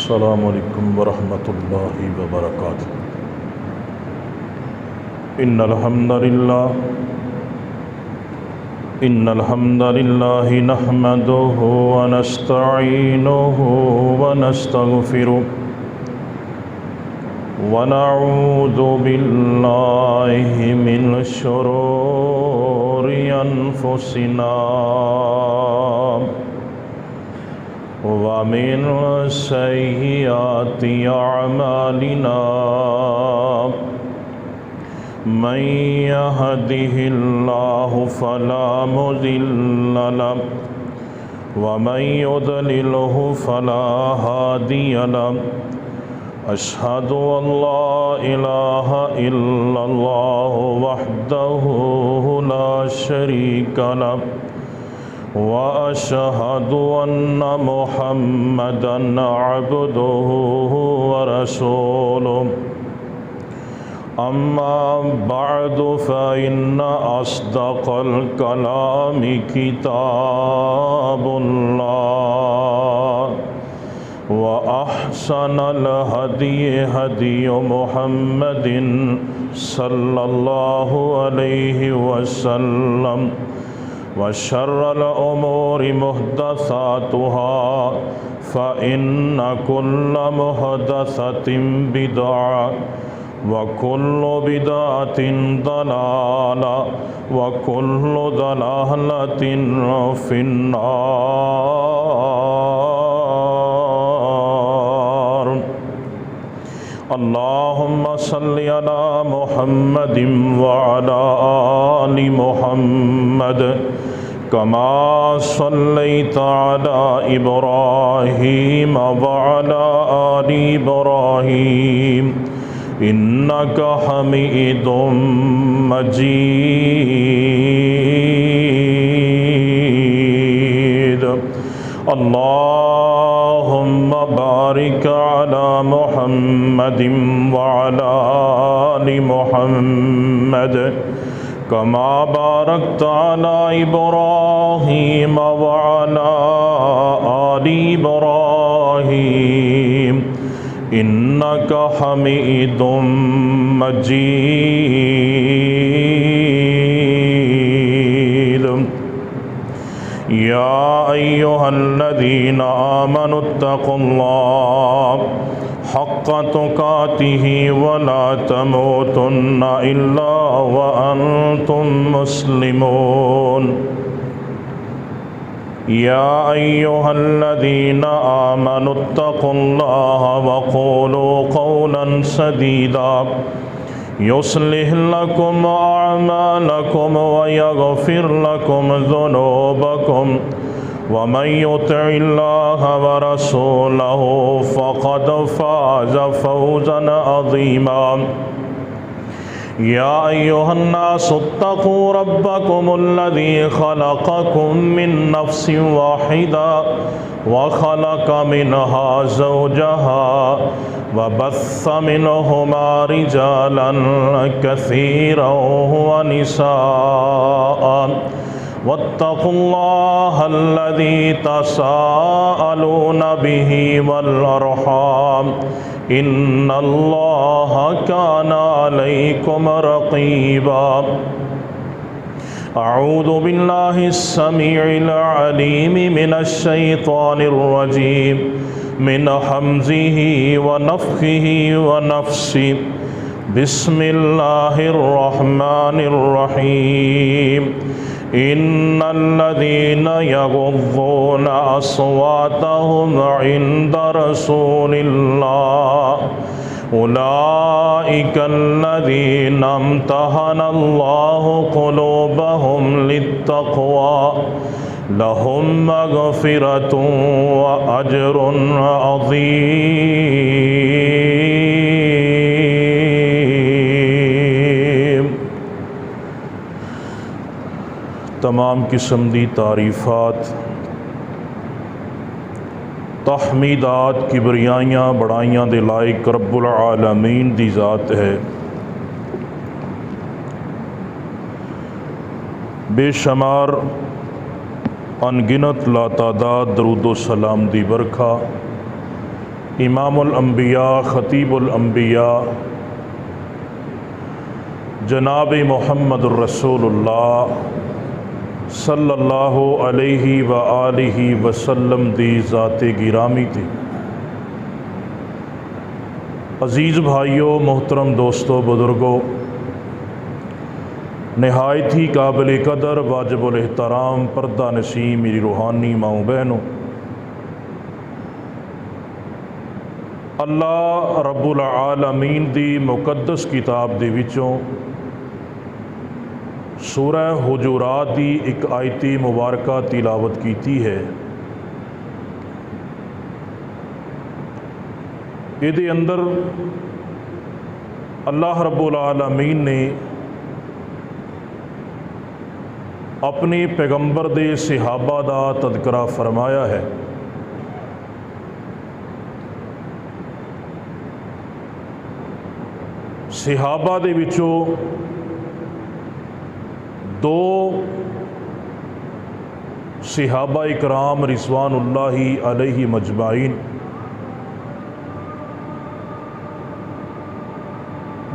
अस्सलामु अलैकुम वरहमतुल्लाहि वबरकातुहू। इन्नल हम्दलिल्लाहि नहमदुहु व नस्तईनुहु व नस्तगफिरुहु व नऊज़ु बिल्लाहि मिन शुरूरि अनफुसिना व मिन सय्यिआति अअमालिना। मन यहदिहिल्लाहु फला मुज़िल्ल लहु व मन युज़लिलहु फला हादिय लहु। अशहदु अल्ला इलाहा इल्लल्लाहु वहदहु ला शरीका लहु व अशहदु अन्ना मुहम्मदन अब्दुहु व रसूलुहु। अम्मा बअदु फ़इन्ना अस्दक़ल कलामि किताबुल्लाह व अहसनल हदीय हदीयु मुहम्मदिन सल्लल्लाहु अलैहि वसल्लम व शर्रल उमूरि मुहदसातुहा फ़इन्न कुल्ल मुहदसतिन बिदअह व कुल्लु बिदअतिन दलाला व कुल्लु दलालतिन फिन्नार। अल्लाहुम्मा सल्लि अला मुहम्मदिन व अला आलि मुहम्मद कमा सल्लैता अला इब्राहीम व अला आलि इब्राहीम इन्नका हमीदुम मजीद। अल्लाहुम्मा बारिक अला मुहम्मदिन व अला आलि मुहम्मद कमा बारकता अला इब्राहीम व अला आलि इब्राहीम इन्नका हमीदुम मजीद। या अय्युहल्लज़ीना आमनुत्तक़ुल्लाह हक़्क़ तुक़ातिही व ला तमूतुन्ना इल्ला व अंतुम मुस्लिमून। या अय्युहल्लज़ीना आमनुत्तक़ुल्लाह व क़ूलू क़ौलन सदीदा युस्लिह लकुम अअमालकुम व यग़फ़िर लकुम ज़ुनूबकुम व मन युतिइल्लाह व रसूलहु फ़क़द फ़ाज़ फ़ौज़न अज़ीमा। या अय्युहन्नासु इत्तक़ू रब्बकुमुल्लज़ी ख़लक़कुम मिन नफ़्सिन वाहिदा व ख़लक़ मिनहा ज़ौजहा व बस्स मिनहुमा रिजालन कसीरन व निसाअन वत्तक़ुल्लाहल्लज़ी तसाअलून बिही वल अर्हाम इन्नल्लाह काना अलैकुम रक़ीबा। अऊज़ु बिल्लाहिस समीइल अलीम मिनश शैतानिर रजीम मिन हम्ज़िही व नफ़्ख़िही व नफ़्सिही। बिस्मिल्लाहिर रहमानिर रहीम। इन्नल्लज़ीना यग़ुज़्ज़ूना अस्वातहुम इन्द रसूलिल्लाह उलाइकल्लज़ीना इम्तहनल्लाहु क़ुलूबहुम लित्तक़वा लहुम मग़फ़िरतुन व अज्रुन अज़ीम। तमाम किस्म दी तारीफ़ात तहमीदात किबरियाइयाँ बड़ाइयाँ दे लायक रब्बुल आलमीन दी ज़ात है। बेशुमार अनगिनत लातादाद दरूद व सलाम दी बरखा इमामुल अंबिया ख़तीबुल अंबिया जनाब मुहम्मदुर रसूलुल्लाह सल्लल्लाहु अलैहि व आलिहि वसल्लम दी ज़ाते गिरामी थी। अज़ीज़ भाइयों, मोहतरम दोस्तों, बुज़ुर्गों, नहायत ही काबिल कदर वाजिबुल एहतराम पर्दा नशीं मेरी रूहानी माओ बहनों, अल्लाह रब्बुल आलमीन दी मुकद्दस किताब दे विचों सूरह हुजूरात दी एक आयती मुबारका तिलावत कीती है। इहदे अंदर अल्लाह रब्बुल आलमीन ने अपने पैगंबर दे सहाबा दा तज़किरा फरमाया है। सहाबा दे विचों दो सहाबा इकराम रिज़वानुल्लाहि अलैहि मजमाइन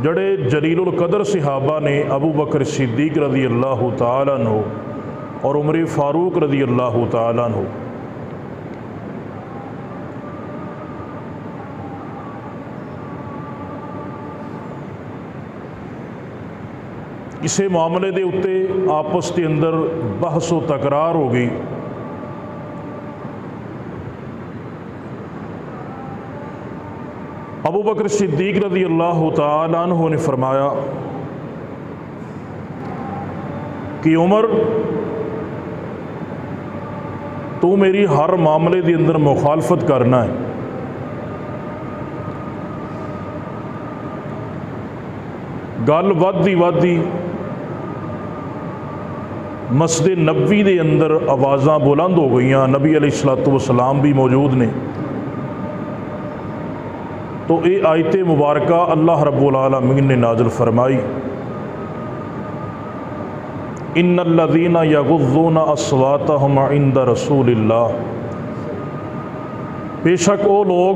जड़े जलीलुल कदर सहाबा ने अबू बकर सिद्दीक रज़ी अल्लाह तआला अन्हु और उमर फारूक रज़ी अल्लाह तआला अन्हु, इसे मामले दे उत्ते आपस के अंदर बहस व तकरार हो गई। अबू बकर सिद्दीक रज़ी अल्लाह तआला अन्हु ने फरमाया कि उमर, तू मेरी हर मामले के अंदर मुखालफत करना है। गल वधदी मस्जिद नबी के अंदर आवाज़ां बुलंद हो गई। नबी अलैहिस्सलातु वस्सलाम भी मौजूद ने। तो ये आयत मुबारका अल्लाह रब्बुल आलमीन ने नाज़िल फरमाई, इन्नल्लज़ीना यग़ुज़्ज़ूना अस्वातहुम इंदा रसूलिल्लाह, बेशक वो लोग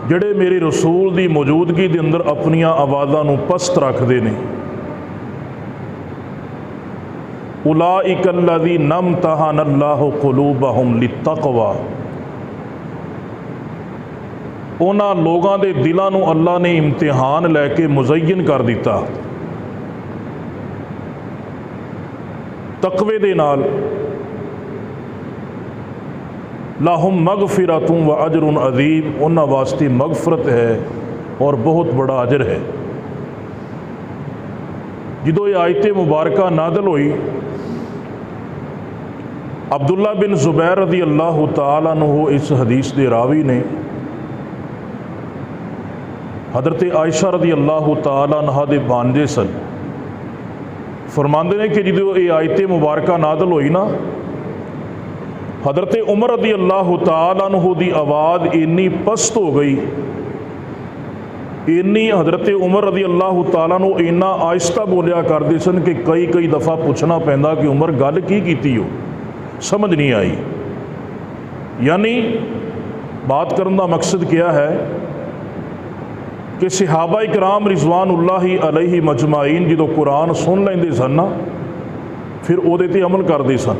जड़े मेरे रसूल की मौजूदगी के अंदर अपनियां आवाज़ां नूं पस्त रखते हैं, उलाइका अल्लज़ीना इम्तहनल्लाहु क़ुलूबहुम लित्तक़वा, उन्हां लोगों के दिलों नूं अल्लाह ने इम्तिहान लैके मुज़य्यन कर दिता तकवे दे नाल। लाहुम मगफिरतुन व अजरुन अज़ीम, उन्हां वास्ते मगफरत है और बहुत बड़ा अजर है। जदों ये आयत मुबारका नाज़िल हुई, अब्दुल्ला बिन ज़ुबैर रज़ी अल्लाह तआला अन्हु इस हदीस के रावी ने हज़रत आयशा रज़ी अल्लाह तआला अन्हा दे भांजे सन। फरमाते हैं कि जदों ये आयत मुबारका नाज़िल हुई ना, हज़रत उमर रज़ी अल्लाह तआला अन्हु दी आवाज़ इन्नी पस्त हो गई, इन्नी हज़रत उमर रज़ी अल्लाह तआला अन्हु इन्ना आहिस्ता बोलिया करते सन कि कई दफ़ा पूछना पैंदा कि उमर गल की कीती हो, समझ नहीं आई। यानी बात करने का मकसद क्या है कि सहाबा इकराम रिज़वानुल्लाहि अलैहि मजमाइन जो कुरान सुन लेंदे सन ना, फिर उहदे ते अमल करते सन।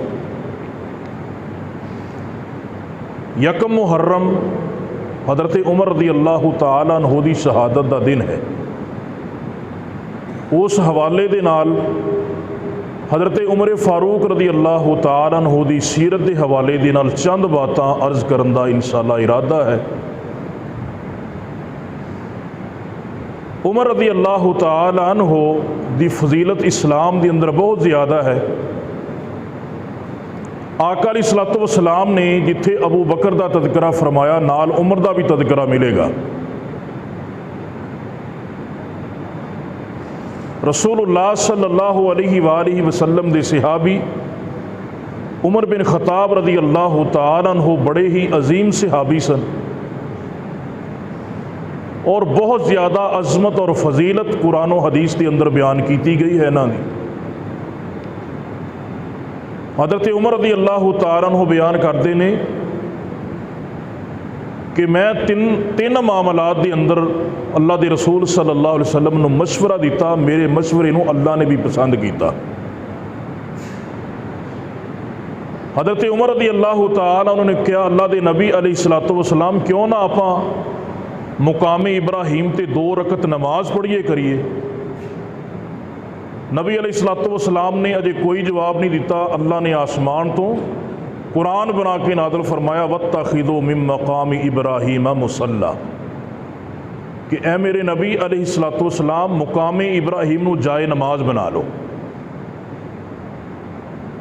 यकम मुहर्रम हज़रत उमर रज़ी अल्लाह तआला अन्हु दी शहादत का दिन है। उस हवाले दे नाल हज़रत उमर फारूक रज़ी अल्लाह तआला अन्हु दी सीरत के हवाले दे नाल चंद बातां अर्ज़ करन दा इंशाअल्लाह इरादा है। उमर रज़ी अल्लाह तआला अन्हु दी फजीलत इस्लाम के अंदर बहुत ज़्यादा है। आका अलैहिस्सलातु वस्सलाम ने जिथे अबू बकर का तज़किरा फरमाया, नाल उमर का भी तज़किरा मिलेगा। रसूलुल्लाह सल्लल्लाहु अलैहि वसल्लम दे सहाबी उमर बिन खताब रज़ी अल्लाह तआला अन्हु बड़े ही अजीम सहाबी सन और बहुत ज़्यादा अज़मत और फजीलत कुरान और हदीस के अंदर बयान की गई है। इन्होंने हज़रत उमर रज़ी अल्लाह तआला अन्हु बयान करते हैं कि मैं तीन मामलात के अंदर अल्लाह के रसूल सल्लल्लाहु अलैहि वसल्लम ने मशवरा दिता, मेरे मशवरे को अल्लाह ने भी पसंद किया। हज़रत उमर रज़ी अल्लाह तआला उन्होंने कहा, अल्लाह के नबी अलैहिस्सलातु वस्सलाम क्यों ना आप मुकामे इब्राहीम ते 2 रकत नमाज पढ़िए करिए। नबी अलैहिस्सलातु वस्सलाम ने अजे कोई जवाब नहीं दिता। अल्लाह ने आसमान तो कुरान बना के नाज़िल फरमाया, वत्तखिज़ू मिन मक़ाम इब्राहीम मुसल्ला, कि ए मेरे नबी अलैहिस्सलातु वस्सलाम मुकामे इब्राहीम नू जाए नमाज बना लो।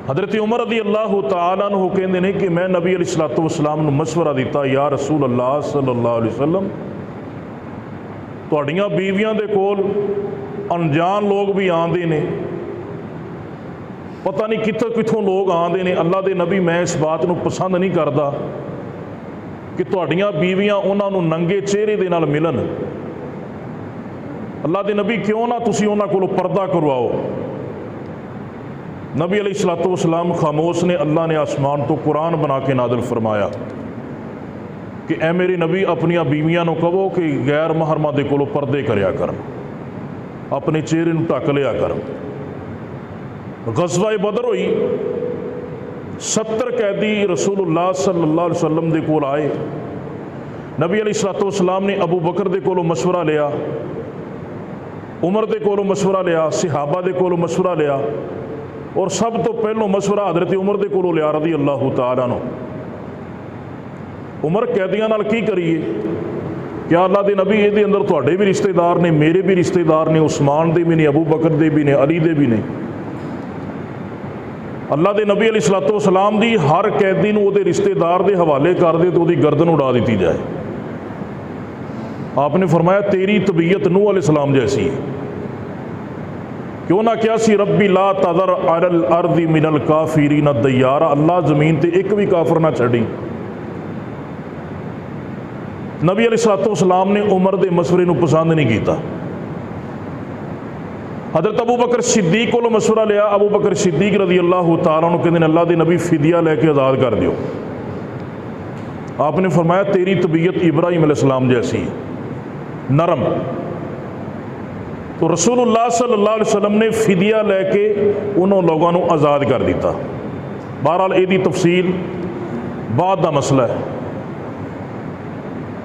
हज़रत उमर रज़ी अल्लाह तआला अन्हु कहते हैं कि मैं नबी अलैहिस्सलातु वस्सलाम नू मशवरा दिता, या रसूल अल्लाह सल्लल्लाहु अलैहि वसल्लम, तुहाड़ियां बीवियां दे कोल अनजान लोग भी आते ने, पता नहीं कितों लोग आते ने। अल्लाह के नबी मैं इस बात को पसंद नहीं करता कि तुहाड़ियां बीवियां उन्होंने नंगे चेहरे दे नाल मिलन। अल्लाह के नबी क्यों ना तुसी उन्हां कोलों पर्दा करवाओ। नबी अलैहिस्सलातु वस्सलाम खामोश ने। अल्लाह ने आसमान तो कुरान बना के नाज़िल फरमाया कि ए मेरे नबी अपनियां बीवियां नूं कहो कि गैर महरमा दे कोलों पर्दे करया कर, अपने चेहरे नूं ढक लिया कर। गज़वा बदर हुई, 70 कैदी रसूलुल्लाह सल्लल्लाहु अलैहि वसल्लम दे कोल आए। नबी अलैहिस्सलातु वस्सलाम ने अबू बकर दे कोलों मशवरा लिया, उमर दे कोलों मशवरा लिया, सहाबा दे कोलों मशवरा लिया, और सब तो पहलों मशवरा हज़रत उमर दे कोलों लिया रज़ी अल्लाह तआला अन्हु। उमर कैदियां नाल की करिए? क्या अल्लाह के नबी ये अंदर तुहाडे भी रिश्तेदार ने, मेरे भी रिश्तेदार ने, उस्मान दे भी ने, अबू बकर दे भी ने, अली दे भी ने। अल्लाह के नबी अलैहिस्सलातु वस्सलाम दी हर कैदी नूं उहदे रिश्तेदार के हवाले कर दे तो उसकी गर्दन उड़ा दी जाए। आपने फरमाया तेरी तबीयत नूह अलैहिस्सलाम जैसी है। क्यों ना क्या सी रब्बी ला तज़र अलल अर्दी मिनल काफिरीन दय्यारा, अल्लाह जमीन ते एक भी काफिर ना छड़ी। नबी अलैहिस्सलातु वस्सलाम ने उमर दे मशवरे नूं पसंद नहीं किया। हज़रत अबू बकर सिद्दीक को मशवरा लिया। अबू बकर सिद्दीक रज़ी अल्लाह तआला अन्हु कहते हैं, अल्लाह के नबी फिदिया लैके आज़ाद कर दियो। आपने फरमाया तेरी तबीयत इब्राहीम अलैहिस्सलाम जैसी है, नरम। तो रसूलुल्लाह सल्लल्लाहु अलैहि वसल्लम ने फिदिया लैके उन्होंने लोगों को आज़ाद कर दिता। बहरहाल इसकी तफसील बाद का मसला है।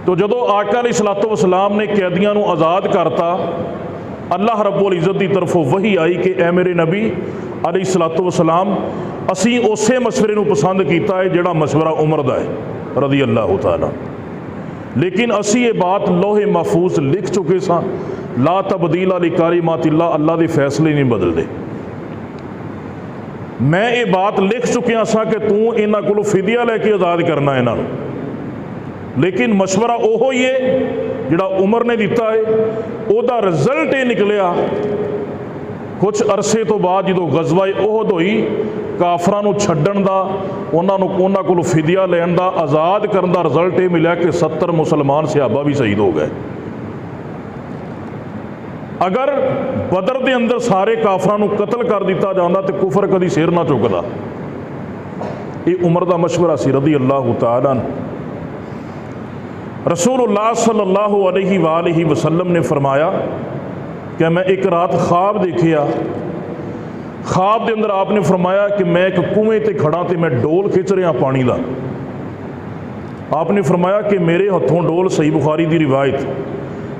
तो जदों आका अलैहिस्सलातु वस्सलाम ने कैदियों को आज़ाद करता, अल्लाह रब्बुल इज़्ज़त की तरफों वही आई कि ए मेरे नबी अलैहिस्सलातु वस्सलाम, असी उसे मशवरे को पसंद किया है जिहड़ा मशवरा उमर दा है रज़ी अल्लाह तआला। लेकिन असी ये बात लोहे महफूज लिख चुके सां, ला तब्दील लिकालिमातिल्लाह, अल्लाह के फैसले नहीं बदलते। मैं ये बात लिख चुकिया सा कि तू इन्हां कोलों फिदिया लैके आज़ाद करना इन्हां नूं, लेकिन मशवरा ओहो ही है जिहड़ा उमर ने दिता है। उहदा रिजल्ट ये निकलिया कुछ अरसे तो बाद जो गज़वा उहद होई, काफरां नूं छड्डण दा, उन्हां कोलों फिदिया लैण दा, आज़ाद करन दा रिजल्ट ये मिलिया कि 70 मुसलमान सहाबा भी शहीद हो गए। अगर बदर दे अंदर सारे काफरां नूं कतल कर दिता जांदा तो कुफर कदी सिर ना चुकदा। ये उमर दा मशवरा सी रज़ी अल्लाह तआला अन्हु। रसूलुल्लाह सल्लल्लाहु अलैहि वसल्लम ने फरमाया कि मैं एक रात ख्वाब देखिया। ख्वाब के अंदर आपने फरमाया कि मैं एक कुएं ते खड़ा तो मैं डोल खिंच रहा पानी का। आपने फरमाया कि मेरे हथों डोल, सही बुखारी की रिवायत,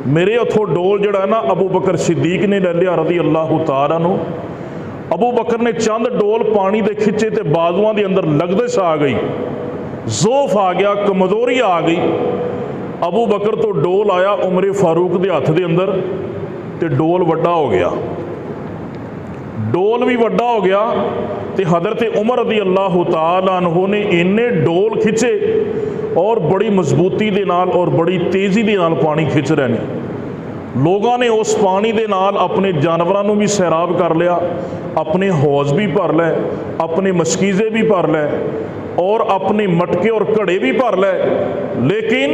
मेरे हथों डोल जड़ा है ना अबू बकर सिद्दीक ने ले लिया रज़ी अल्लाह तआला अन्हु। अबू बकर ने चंद डोल पानी के खिंचे तो बाजुआं के अंदर लगदश आ गई, जोफ आ गया, कमजोरी आ गई। अबू बकर तो डोल आया उमर फारूक के हथ के अंदर तो डोल वड्डा हो गया। डोल भी वड्डा हो गया तो हज़रत उमर रज़ी अल्लाह तआला अन्हु ने इन्ने डोल खिंचे और बड़ी मजबूती के नाल और बड़ी तेज़ी के नाल पानी खिंच रहे हैं। लोगों ने उस पानी के नाल अपने जानवरों भी सैराब कर लिया, अपने हौज भी भर लै, अपने मशकीज़े भी भर लै और अपने मटके और घड़े भी भर लै। लेकिन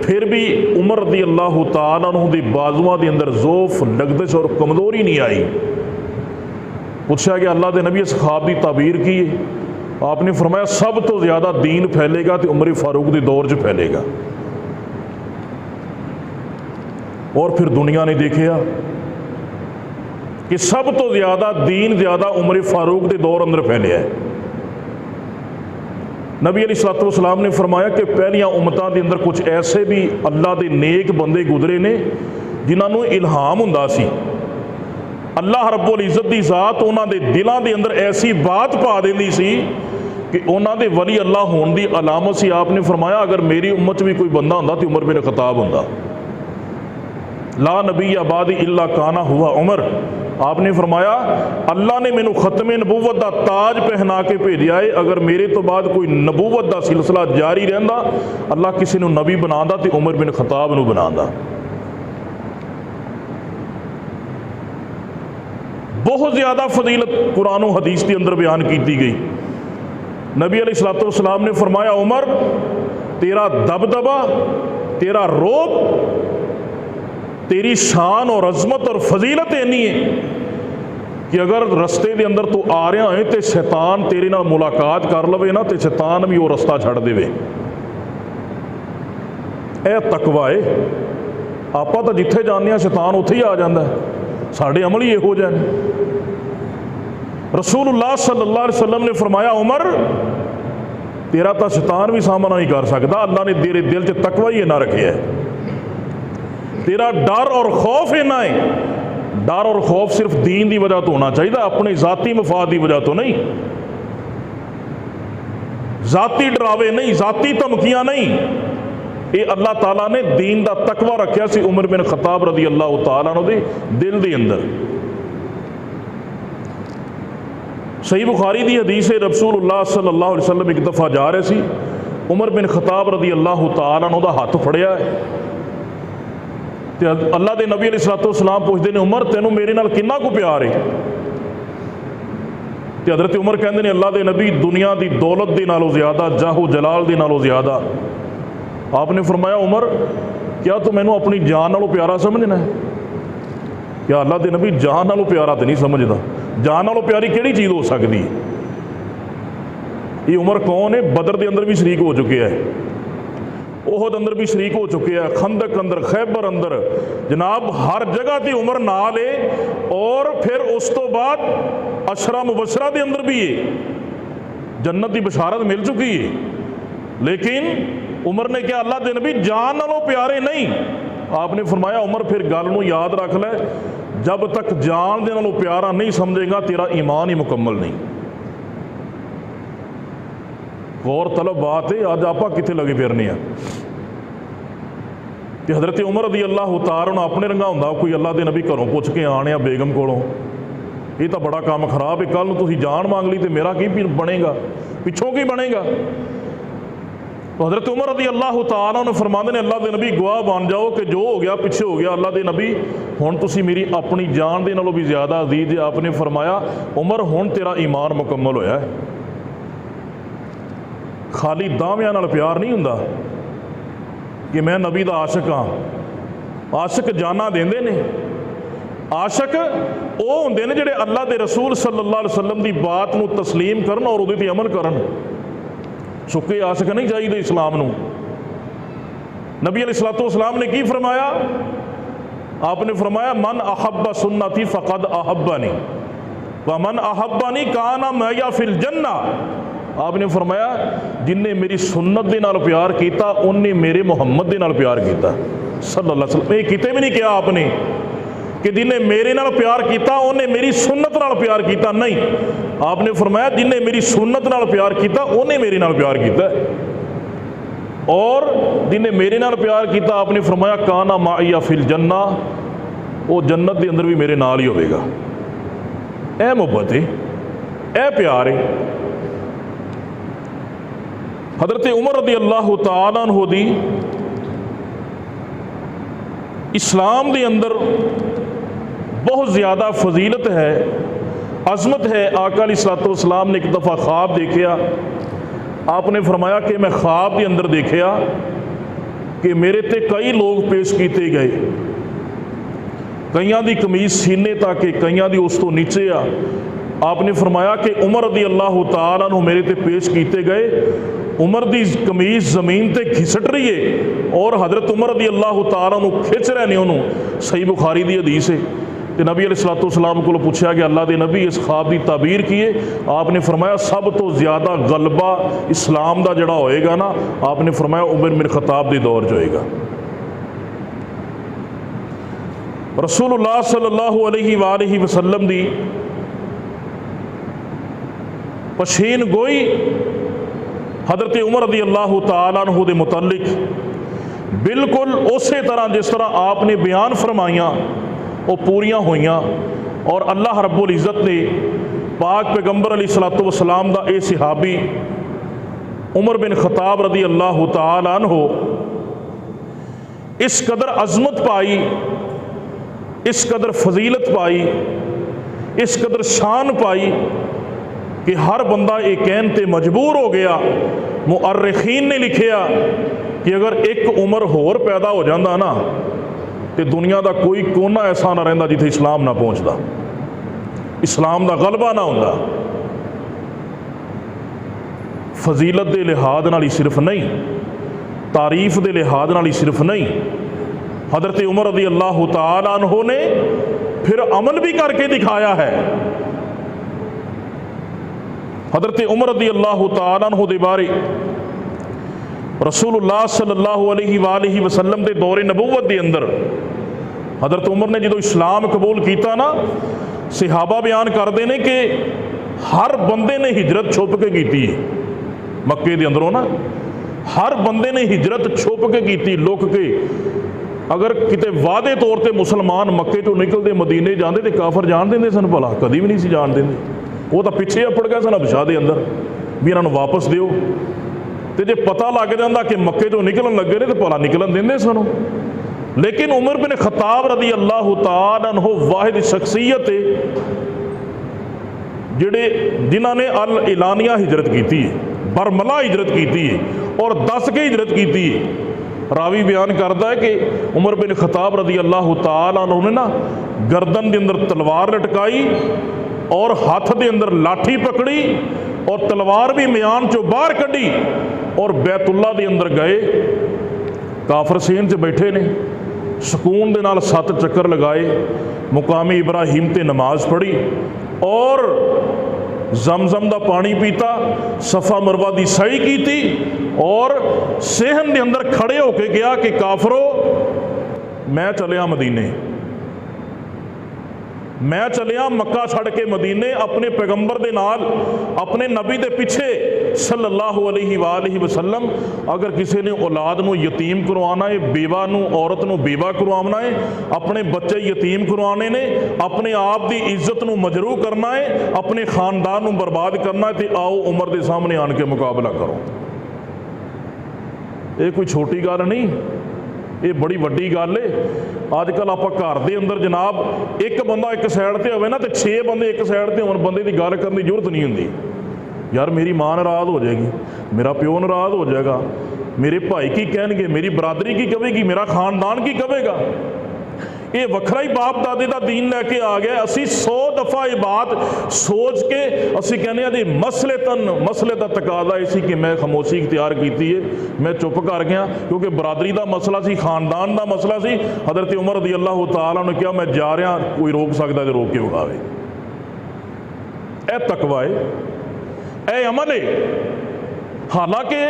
फिर भी उमर रज़ी अल्लाह तआला अन्हु दी बाजुआं के अंदर जोफ, लगदश और कमजोरी नहीं आई। पूछा कि अल्लाह के नबी इस ख्वाब की ताबीर की है? आपने फरमाया सब तो ज़्यादा दीन फैलेगा तो उमर फारूक के दौर च फैलेगा। और फिर दुनिया ने देखा कि सब तो ज़्यादा दीन ज़्यादा उमर फारूक के दौर अंदर फैलिया है। नबी अलैहिस्सलातु वस्सलाम ने फरमाया कि पहलियां उम्मतां के अंदर कुछ ऐसे भी अल्लाह के नेक बंदे गुजरे ने जिन्होंने इल्हाम हुंदा सी, अल्लाह रब्बुल इज़्ज़त की ज़ात उन्होंने दिलों के अंदर ऐसी बात पा देंदी सी कि उन्होंने वली अल्लाह होने की अलामत सी। आपने फरमाया अगर मेरी उम्मत भी कोई बंदा होंदा तो उमर बिन खताब होंदा। ला नबी आबादी इल्ला काना हुआ उमर। आपने फरमाया अल्लाह ने मैनू खत्मे नबूवत का ताज पहना के भेजा है, अगर मेरे तो बाद कोई नबूवत का सिलसिला जारी रहिंदा अल्लाह किसी को नबी बनांदा तो उमर बिन खताब नू बनांदा। बहुत ज़्यादा फजीलत कुरान और हदीस के अंदर बयान की गई। नबी अलैहिस्सलातु वस्सलाम ने फरमाया उमर तेरा दबदबा, तेरा रोब, तेरी शान और अजमत और फजीलत इन्नी है कि अगर रस्ते के अंदर तू आ रहा है तो शैतान तेरे नाल मुलाकात कर लवे ना तो शैतान भी वो रस्ता छड़ देवे। यह तकवा है। आप तो जिथे जाने शैतान उत्थे ही आ जाता है, साढ़े अमल ही इहो जिहे ने। रसूलुल्लाह सल्लल्लाहु अलैहि वसल्लम ने फरमाया उमर तेरा तो शैतान भी सामना नहीं कर सकता, अल्लाह ने तेरे दिल च तकवा ही इन्ना रखे है, तेरा डर और खौफ इन्ना है। डर और खौफ सिर्फ दीन की वजह तो होना चाहिए, अपने जाती मफाद की वजह तो नहीं, जाती डरावे नहीं, जाती धमकियां नहीं। ये अल्लाह ताला ने दीन का तकवा रखा सी उमर बिन खताब रदी अल्लाह तआला अन्हु दे दिल के अंदर। सही बुखारी की हदीस है, रसूलुल्लाह सल्लल्लाहु अलैहि वसल्लम एक दफ़ा जा रहे सी, उमर बिन खताब रदी अल्लाह तआला अन्हु दा हाथ फड़िया है तो अल्लाह के नबी अलैहिस्सलातु वस्सलाम पूछते हैं उमर तेनों मेरे नाल किन्ना को प्यार है? तो हज़रत उमर कहते हैं अल्लाह के नबी दुनिया की दौलत के नालों ज़्यादा, जाहो जलाल के नालों ज़्यादा। आपने फरमाया उमर क्या तू मैनू अपनी जान नालों प्यारा समझना है? क्या अल्लाह के नबी जान नालों प्यारा तो नहीं समझदा? जान नालों प्यारी किहड़ी चीज़ हो सकती है? ये उमर कौन है? बदर के अंदर भी शरीक हो चुके हैं, ओहद अंदर भी शरीक हो चुके हैं, खंदक अंदर, खैबर अंदर, जनाब हर जगह की उमर नाल है। और फिर उस तो बाद अशरा मुबशरा के अंदर भी है, जन्नत की बशारत मिल चुकी है। लेकिन उमर ने क्या अल्लाह के नबी जान नालों प्यारे नहीं? आपने फरमाया उमर फिर गल नूं याद रख ले, जब तक जान दे नालों प्यारा नहीं समझेगा तेरा ईमान ही मुकम्मल नहीं। गौर तलब बात है, अज आप कितने लगे फिरने हैं कि हज़रत उमर रज़ी अल्लाह तआला अपने रंगा होंदा कोई अल्लाह के नबी घरों पुछ के आने बेगम कोलों, ये तो बड़ा काम खराब है, कल नूं तुसीं जान मांग ली तो मेरा की बनेगा, पिछों की बनेगा। तो हज़रत उमर रज़ी अल्लाह तआला ने फरमाते ने अल्लाह के नबी गवाह बन जाओ कि जो हो गया पिछे हो गया, अल्लाह के नबी हुण तुसीं मेरी अपनी जान दे नालों भी ज़्यादा अजीज है। आपने फरमाया उमर हुण तेरा ईमान मुकम्मल होया है। खाली दावियां नाल प्यार नहीं हुंदा कि मैं नबी दा आशिक हाँ, आशिक जाना देंदे ने। आशिक वो हुंदे ने जिहड़े अल्लाह के रसूल सल्लल्लाहु अलैहि वसल्लम की बात नूं तस्लीम करन और उहदे ते अमल करन। सुके आशिक नहीं चाहिए इस्लाम नूं। नबी अलैहिस्सलातु वस्सलाम ने की फरमाया? आपने फरमाया मन अहब्बा सुन्नती फ़क़द अहब्बनी व मन अहब्बनी काना मैया फिल जन्ना। आपने फरमाया जिन्हें मेरी सुन्नत दे नाल प्यार किया उन्हें मेरे मुहम्मद दे नाल प्यार किया सल्लल्लाहु अलैहि वसल्लम। ये किते भी नहीं कहा आपने कि जिन्हें मेरे नाल प्यार किया उन्हें मेरी सुन्नत नाल प्यार किया, नहीं। आपने फरमाया जिन्हें मेरी सुन्नत नाल प्यार किया उन्हें मेरे नाल प्यार किया, और जिन्हें मेरे नाल प्यार किया आपने फरमाया काना माइया फिल जन्ना, वो जन्नत के अंदर भी मेरे नाल ही होगा। ए मुहब्बत है, ए प्यार है। हज़रत उमर रज़ी अल्लाह तआला अन्हु दी इस्लाम के अंदर बहुत ज़्यादा फजीलत है, अज़मत है। आका अलैहिस्सलातु वस्सलाम ने एक दफ़ा ख्वाब देखा। आपने फरमाया कि मैं ख्वाब के अंदर देखा कि मेरे ते कई लोग पेश किए गए, कईयां दी कमीज सीने तक, कईयां दी उस तो नीचे आ। आपने फरमाया कि उमर रज़ी अल्लाह तआला अन्हु मेरे ते पेश किए गए उमर की कमीज जमीन ते घिसट रही है और हज़रत उमर रज़ी अल्लाह तआला अन्हु खिंच रहे हैं उन्होंने। सही बुखारी की हदीस है। तो नबी अलैहिस्सलाम को पूछा कि अल्लाह के नबी इस ख्वाब की ताबीर की है। आपने फरमाया सब तो ज़्यादा गलबा इस्लाम का जड़ा होएगा ना, आपने फरमाया उमर बिन खत्ताब के दौर च होएगा। रसूलुल्लाह सल्लल्लाहु अलैहि वसल्लम दी पशीन गोई हज़रत उमर रज़ी अल्लाह तआला अन्हु दे मुतल्लिक बिल्कुल उस तरह जिस तरह आपने बयान फरमाइयाँ वो पूरियां हुईयां। और अल्लाह रब्बुल इज़्ज़त ने पाक पैगंबर अलैहिस्सलातु वस्सलाम दा ये सहाबी उमर बिन खत्ताब रज़ी अल्लाह तआला अन्हु इस कदर अज़मत पाई, इस कदर फजीलत पाई, इस कदर शान पाई कि हर बंदा ये कहने ते मजबूर हो गया। मुअर्रिखीन ने लिखिया कि अगर एक उमर होर पैदा हो जाता ना तो दुनिया का कोई कोना ऐसा ना रहिंदा जिथे इस्लाम ना पहुँचता, इस्लाम का गलबा ना होंदा। फजीलत के लिहाज नाल ही सिर्फ नहीं, तारीफ के लिहाज नाल ही सिर्फ नहीं, हज़रत उमर रज़ी अल्लाह तआला अन्हु ने फिर अमल भी करके दिखाया है। हज़रत उमर रज़ी अल्लाह तआला अन्हु दे बारे रसूलुल्लाह सल्लल्लाहु अलैहि वसल्लम के दौरे नबूवत के अंदर हज़रत उमर ने जो इस्लाम कबूल किया ना, सहाबा बयान करते हैं कि हर बंदे ने हिजरत छुप के की है। मक्के के अंदरों ना हर बंदे ने हिजरत छुप के की, लुक के। अगर किते वादे तौर पर मुसलमान मक्के चों निकलते मदीने जाते तो काफर जान देंगे सन, भला कभी भी नहीं सी जान देंगे। वो तो पिछे अपड़ गए सन हबशा के अंदर भी इन्हों वापस दिओ। तो जे पता लग जाता कि मक्के चों निकलन लगे ने तो भला निकलन देंगे सनों। लेकिन उमर बिन खत्ताब रज़ी अल्लाह तआला अन्हु वाहिद शख्सियत है जिहड़े जिन्हां ने अल एलानिया हिजरत की है, बरमला हिजरत की है और दस के हिजरत की है। रावी बयान करता है कि उमर बिन खत्ताब रज़ी अल्लाह तआला अन्हु ने ना गर्दन के अंदर तलवार लटकाई और हाथ के अंदर लाठी पकड़ी और तलवार भी म्यान चो बाहर कढ़ी और बैतुल्ला के अंदर गए। काफर सेन च बैठे ने, सुकून के नाल 7 चक्कर लगाए, मुकामी इब्राहिम ते नमाज पढ़ी और जमजम का पानी पीता, सफ़ा मरवा की सही की थी और सेहन के अंदर खड़े होके गया कि काफरो मैं चलिया मदीने, मैं चलिया मक्का छड़ के मदीने अपने पैगंबर दे नाल, अपने नबी दे पिछे सल्लल्लाहु अलैहि वसल्लम। अगर किसी ने औलाद नूं यतीम करवाना है, बेवा नूं औरत नूं बेवा करवाना है, अपने बच्चे यतीम करवाने ने, अपने आप की इज्जत नूं मजरू करना है, अपने खानदान नूं बर्बाद करना है, तो आओ उमर के सामने आन के मुकाबला करो। ये कोई छोटी गल नहीं, ये बड़ी वड्डी गल है। अजकल आप घर के अंदर जनाब एक बंदा एक साइड पर हो ना तो 6 बंदे एक साइड पर होने, बंदे की गल करने की जरूरत नहीं होंगी। यार मेरी माँ नाराज़ हो जाएगी, मेरा प्यो नाराज़ हो जाएगा, मेरे भाई की कहणगे, मेरी बरादरी की कहेगी, मेरा खानदान की कहेगा। ये वखरा ही बाप दादे का दीन लैके आ गया। असी 100 दफ़ा ये बात सोच के असी कहने जी मसले का तकाजा इसी कि मैं खामोशी इख्तियार की है, मैं चुप कर गया क्योंकि बरादरी का मसला सी, खानदान का मसला सी। हज़रत उमर रज़ी अल्लाह तआला ने कहा मैं जा रहा, कोई रोक सकता तो रोक के विखावे। ए तकवा है, ए अमल है। हालांकि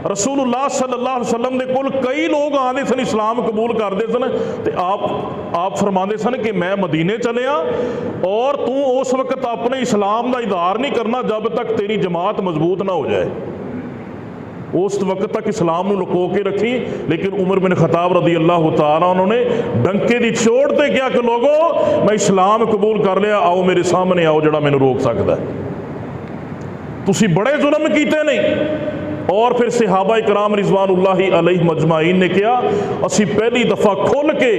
रसूलुल्लाह सल्लल्लाहु अलैहि वसल्लम दे कोल कई लोग आते सन, इस्लाम कबूल करते सन, तो आप फरमाते सन कि मैं मदीने चलिया और तू उस वक्त अपने इस्लाम का इजहार नहीं करना जब तक तेरी जमात मजबूत ना हो जाए। उस वक्त तक इस्लाम नूं लुको के रखी। लेकिन उमर बिन खत्ताब रज़ी अल्लाह तआला उन्होंने डंके की चोट ते क्या कि लोगो मैं इस्लाम कबूल कर लिया, आओ मेरे सामने आओ जड़ा मैनूं रोक सकता है। तुसी बड़े जुल्म कीते नहीं। और फिर सहाबा इकराम रिजवानुल्लाहि अलैहि मजमाइन ने कहा असी पहली दफ़ा खुल के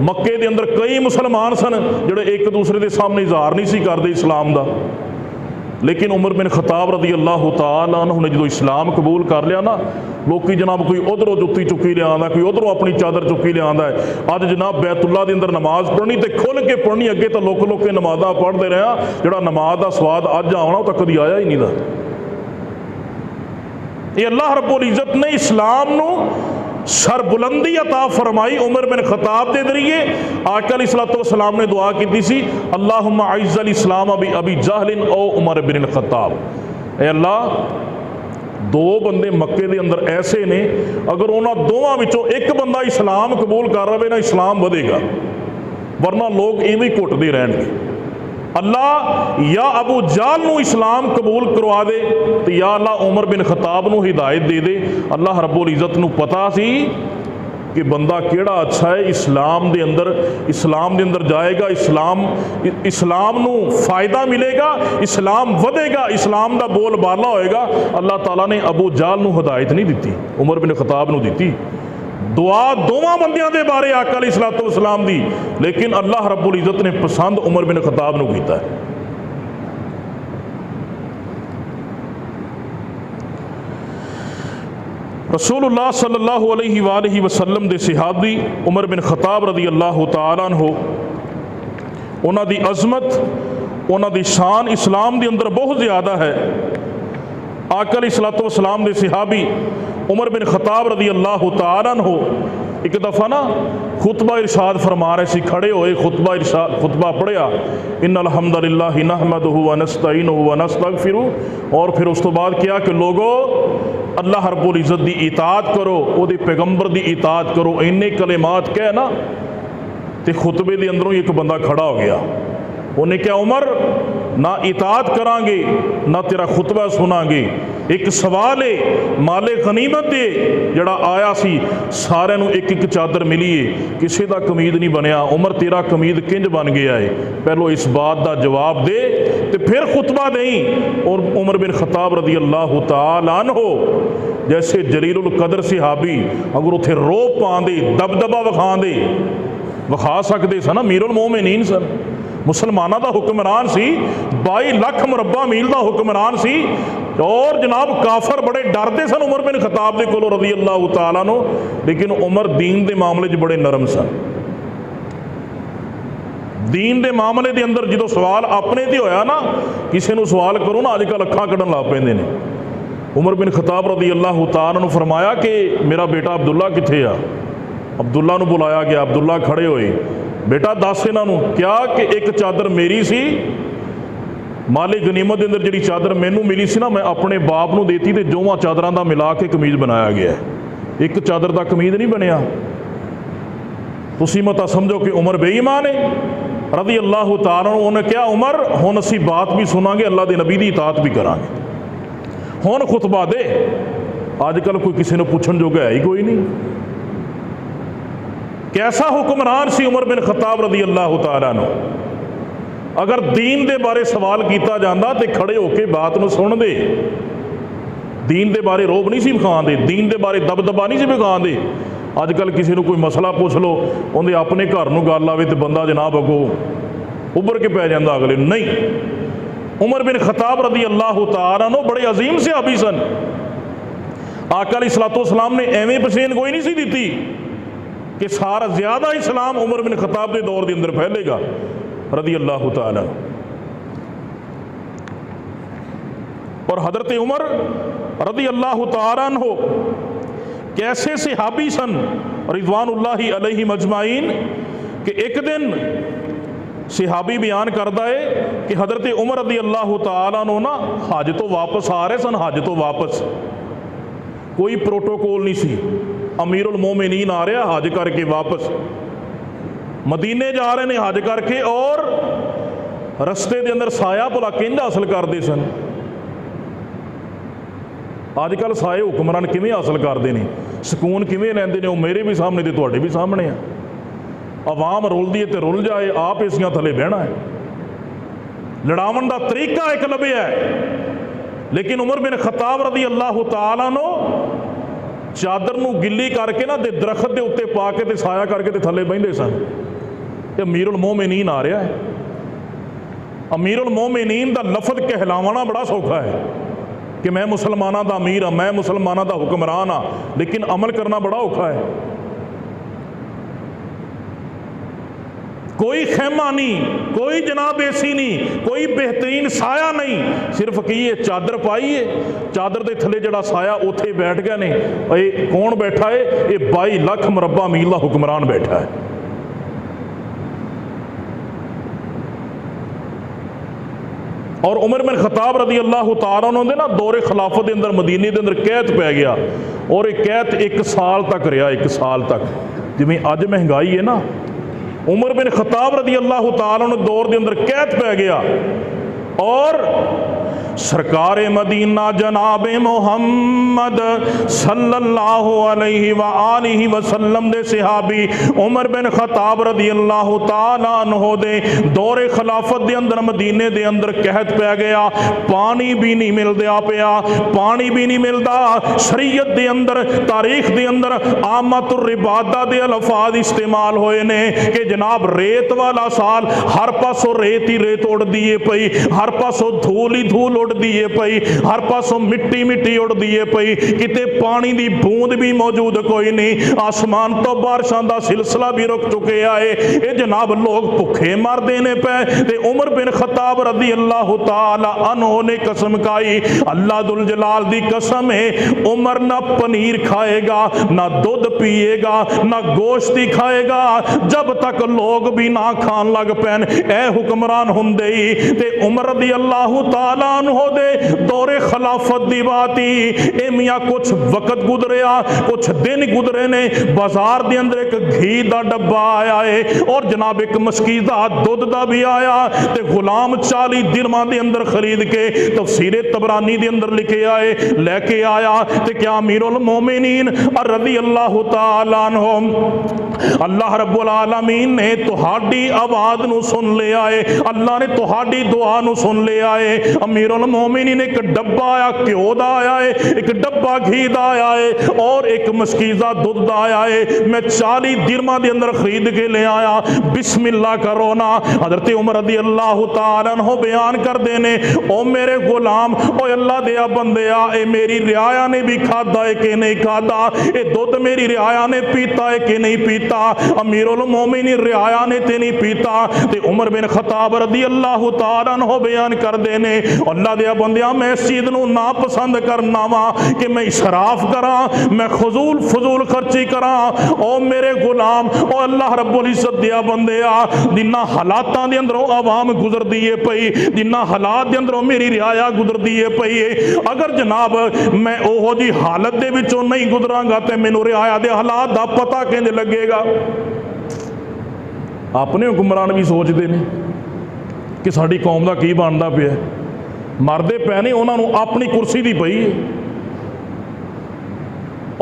मक्के के अंदर कई मुसलमान सन जोड़े एक दूसरे के सामने इजहार नहीं सी करते इस्लाम का। लेकिन उमर बिन खत्ताब रज़ी अल्लाह तआला अन्हु ने जो इस्लाम कबूल कर लिया ना, लोग जनाब कोई उधरों जुत्ती चुकी लिया, कोई उधरों अपनी चादर चुकी लिया है। अज जनाब बैतुल्ला के अंदर नमाज पढ़नी तो खुल के पढ़नी, अगे तो लुक के नमाजा पढ़ते रहे, जोड़ा नमाज का स्वाद अज आना वो तो कभी आया ही नहीं था। ये अल्लाह रब्बुल इज़्ज़त ने इस्लाम नू सरबुलंदी अता फरमाई उमर बिन खताब के जरिए। आका अलैहिस्सलातु वस्सलाम ने दुआ की थी, अल्लाहुम्मा अइज़्ज़ल इस्लाम अबी जहलिन ओ उमर बिन खताब। ए अल्लाह, दो बंदे मक्के के अंदर ऐसे ने, अगर उन्होंने दोवां विचों एक बंदा इस्लाम कबूल कर रहे ना, इस्लाम बढ़ेगा, वरना लोग इवें घुटते रहेंगे। अल्लाह या अबू जाल नू इस्लाम कबूल करवा दे, तो या अल्लाह उमर बिन खताब नू हिदायत दे दे। अल्लाह रब्बुल इज़्ज़त नू पता सी कि बंदा केड़ा अच्छा है, इस्लाम दे अंदर जाएगा, इस्लाम नू फायदा मिलेगा, इस्लाम वधेगा, इस्लाम दा बोलबाला होएगा। अल्लाह ताला ने अबू जाल नू हिदायत नहीं दी, उमर बिन खताब नू दी। दुआ दोवां बंदियां दे बारे आका अलैहिस्सलातु वस्सलाम दी, लेकिन अल्लाह रब्बुल इज़्ज़त ने पसंद उमर बिन खताब नू कीता है। रसूलुल्लाह सल्लल्लाहु अलैहि वसल्लम दे सहाबी उमर बिन खताब रज़ी अल्लाह तआला अन्हु, उन्हां दी अज़मत, उन्हां दी शान इस्लाम दे अंदर बहुत ज़्यादा है। आका अलैहिस्सलातु वस्सलाम दे सहाबी उमर बिन खताब रज़ी अल्लाह तआला अन्हु एक दफ़ा ना खुतबा इरशाद फरमा रहे सी, खड़े होए खुतबा पढ़िया, इन्नल हम्दुलिल्लाहि नहमदुहु व नस्तईनुहु व नस्तगफिरुहु, और फिर उस तो बाद क्या कि लोगो अल्लाह रब्बुल इज़्ज़त दी इताअत करो, ओदे पैगंबर दी इताअत करो। इन्ने कलिमात कह ना, तो खुतबे के अंदरों ही एक बंदा खड़ा हो गया। उन्हें क्या, उमर ना इताअत करांगे ना तेरा खुतबा सुनांगे। एक सवाल है, माले गनीमत दे जड़ा आया सी, सारे नू एक एक चादर मिली है, किसी का कमीद नहीं बनया। उमर तेरा कमीद किंज बन गया है, पहलो इस बात का जवाब दे तो फिर खुतबा दें। और उमर बिन खताब रज़ी अल्लाह तआला अन्हु जैसे जलीलुल कदर सहाबी, अगर उथे रोब पाँदे, दबदबा विखा सकते सन, अमीरुल मोमिनीन सन, मुसलमाना का हुक्मरान सी, 22 लाख मुरब्बा मील का हुक्मरान सी, और जनाब काफर बड़े डरते सन उमर बिन खताब के कोलों रज़ी अल्लाह तआला अन्हु। लेकिन उमर दीन के मामले च बड़े नरम सन। दीन के मामले के अंदर जो सवाल अपने ते होया ना, किसी को सवाल करो ना, अजकल अखा कढ़न लग पेंदे ने। उमर बिन खताब रज़ी अल्लाह तआला अन्हु फरमाया कि मेरा बेटा अब्दुल्ला कित्थे आ। अब्दुल्ला नू बुलाया गया, अब्दुल्ला खड़े होए, बेटा दस इन्हों क्या कि एक चादर मेरी सी, माले गनीमत के अंदर जी चादर मैनू मिली सी ना, मैं अपने बाप नू देती, तो दोवां चादरों का मिला के कमीज बनाया गया है, एक चादर का कमीज नहीं बनया। तुसी मत समझो कि उमर बेईमान है रज़ी अल्लाह तआला। उन्हें क्या, उमर हुण असी बात भी सुनांगे, अल्लाह के नबी की इताअत भी करांगे, हुण खुतबा दे। अजकल कोई किसी ने पूछण जोगा है ही कोई नहीं। कैसा हुक्मरान सी उमर बिन खताब रज़ी अल्लाह तआला अन्हु। अगर दीन के बारे सवाल किया जाता तो खड़े होकर बात में सुन दे, दीन के बारे रोब नहीं सी विखाते, दीन के बारे दबदबा नहीं सी विखाते। अजकल किसी को कोई मसला पूछ लो, उन्हें अपने घर में गल आवे तो बंदा जनाब अगो उभर के पै जाता अगले नहीं। उमर बिन खताब रज़ी अल्लाह तआला अन्हु बड़े अजीम सहाबी सन। आका अलैहिस्सलातु वस्सलाम ने एवें पछेन कोई नहीं सी दी कि सारा ज्यादा इस्लाम उमर बिन खताब के दौर के अंदर फैलेगा रज़ी अल्लाह तआला। और हज़रत उमर रज़ी अल्लाह तआला अन्हु कैसे सहाबी सन रिज़वानुल्लाहि अलैहिम अजमाइन कि एक दिन सहाबी बयान करता है कि हज़रत उमर रज़ी अल्लाह तआला अन्हु ना हज तो वापस आ रहे सन। हज तो वापस कोई प्रोटोकॉल नहीं सी, अमीरुल मोमिनीन आ रहा हज करके वापस, मदीने जा रहे ने हज करके, और रस्ते के अंदर साया भला किंज हासिल करते सन। अजकल साए हुक्मरान किवें हासिल करते हैं, सुकून किवें लैंदे ने, वो मेरे भी सामने तो तुहाडे भी सामने आ। आवाम रुलदी है तो रुल जाए, आप एसियां थले बहना है। लड़ावन का तरीका एक लभ्या है। लेकिन उमर बिन खताब रज़ी अल्लाह तआला अन्हु चादर नू गिल्ली करके ना दरख्त के उत्ते पा के ते साया करके ते थले बहिंदे सन। ये अमीरुल मोमिनीन आ रहा है। अमीरुल मोमिनीन का लफज कहलावाना बड़ा सौखा है कि मैं मुसलमाना का अमीर हाँ, मैं मुसलमाना का हुक्मरान हाँ, लेकिन अमल करना बड़ा औखा है। कोई खैमा नहीं, कोई जनाब एसी नहीं, कोई बेहतरीन साया नहीं, सिर्फ की ये चादर पाई है, चादर के थले जड़ा साया उत्थे बैठ गए ने। ये कौन बैठा है? ये 22 लाख मुरब्बा मील का हुक्मरान बैठा है। और उमर बिन खताब रदी अल्लाह तआला अन्हु दे ना दौरे खिलाफत के अंदर मदीने के अंदर कैद पै गया, और एक कैद 1 साल तक रहा। 1 साल तक, जिमें अज महंगाई है ना, उमर बिन खताब रदी अल्लाह तआला अन्हु दौर के अंदर कैद पै गया। और सरकार मदीना जनाब मोहम्मद सल्लल्लाहु अलैहि व आलिहि वसल्लम दे सहाबी उमर बिन खताब रदी अल्लाह तआला अन्हु दे दौरे खिलाफत दे अंदर मदीने दे अंदर कहत पै गया। पानी भी नहीं मिलदा पिया, पानी भी नहीं मिलता। शरीयत दे अंदर, तारीख दे अंदर आमतुर इबादा दे अल्फाज इस्तेमाल होए ने कि जनाब रेत वाला साल, हर पासों रेत ही रेत उड़दी है पई, हर पासों धूल ही धूल उड़दी है पई, हर पासों मिट्टी मिट्टी उड़दी है पई, किते पानी दी बूंद भी मौजूद कोई नहीं। आसमान तो बारिशां दा सिलसिला भी रुक चुके आए। ये जनाब लोग भुखे मरदे ने पे। ते उमर बिन खताब रदी अल्लाह तआला अन्हु ने कसम खाई, अल्लाह दुल जलाल दी कसम है, उमर ना पनीर खाएगा, ना दूध पिएगा, ना गोश्त ही खाएगा, जब तक लोग भी ना खान लग पैन। ए हुक्मरान हुंदे ही ते उमर रदी अल्लाह तआला अन्हु दे दौरे खिलाफत दी बात ही ए मियां कुछ वक्त गुजरिया, कुछ दिन गुजरे ने। बाजार दे अंदर एक घी दा डब्बा आया है, और जनाब एक मस्कीदा दुध दा भी आया। ते गुलाम 40 दिरहमां दे अंदर खरीद के तफसीरे तबरानी दे अंदर लिखे आए, लेके आया। ते क्या अमीरुल मोमिनीन रदी अल्लाह तआला अन्हु, अल्लाह रब्बुल आलमीन ने तुहाडी आवाज नू सुन लिया है, अल्लाह ने तुहाडी दुआ नू सुन लिया है। अमीरुल मोमिनीन एक डब्बा आया घ्यो दा आया है, एक डब्बा घी दा आया है, और एक मस्कीजा दुध दा आया है। मैं 40 दिरहमां दे अंदर खरीद के ले आया, बिस्मिल्लाह करो ना। हजरत उमर रदी अल्लाह तआला अन्हु बयान करते ने, ओ मेरे गुलाम, ओ अल्लाह दिया बंदिया, ए मेरी रियाया ने भी खादा है कि नहीं खादा, ए दुध मेरी रियाया ने पीता है कि नहीं पीता। अमीरुल मोमिनीन रियाया ने ते नहीं पीता। ते उमर बिन खताब रदी अल्लाह तआला अन्हु बयान करते ने, अल्लाह दिया बंदिया, मैं इस चीज नू ना पसंद करना वा कि मैं इसराफ करा, मैं फजूल फजूल खर्ची करा। ओ मेरे गुलाम, ओ अल्लाह रब्बुल इज्जत दिया बंदिया, जिन्ना हालातां दे अंदरों आवाम गुजरदी है पई, जिन्ना हालात दे अंदरों मेरी रियाया गुजरदी है पई, अगर जनाब मैं ओहो जी हालत दे विचों नहीं गुजरांगा ते मैनूं रियाया दे हालात दा पता किंज लगेगा। अपने हुक्मरान भी सोचते हैं कि साडी कौम दा की बनदा पिया, मरदे पै ने, उन्होंने अपनी कुर्सी दी पई है,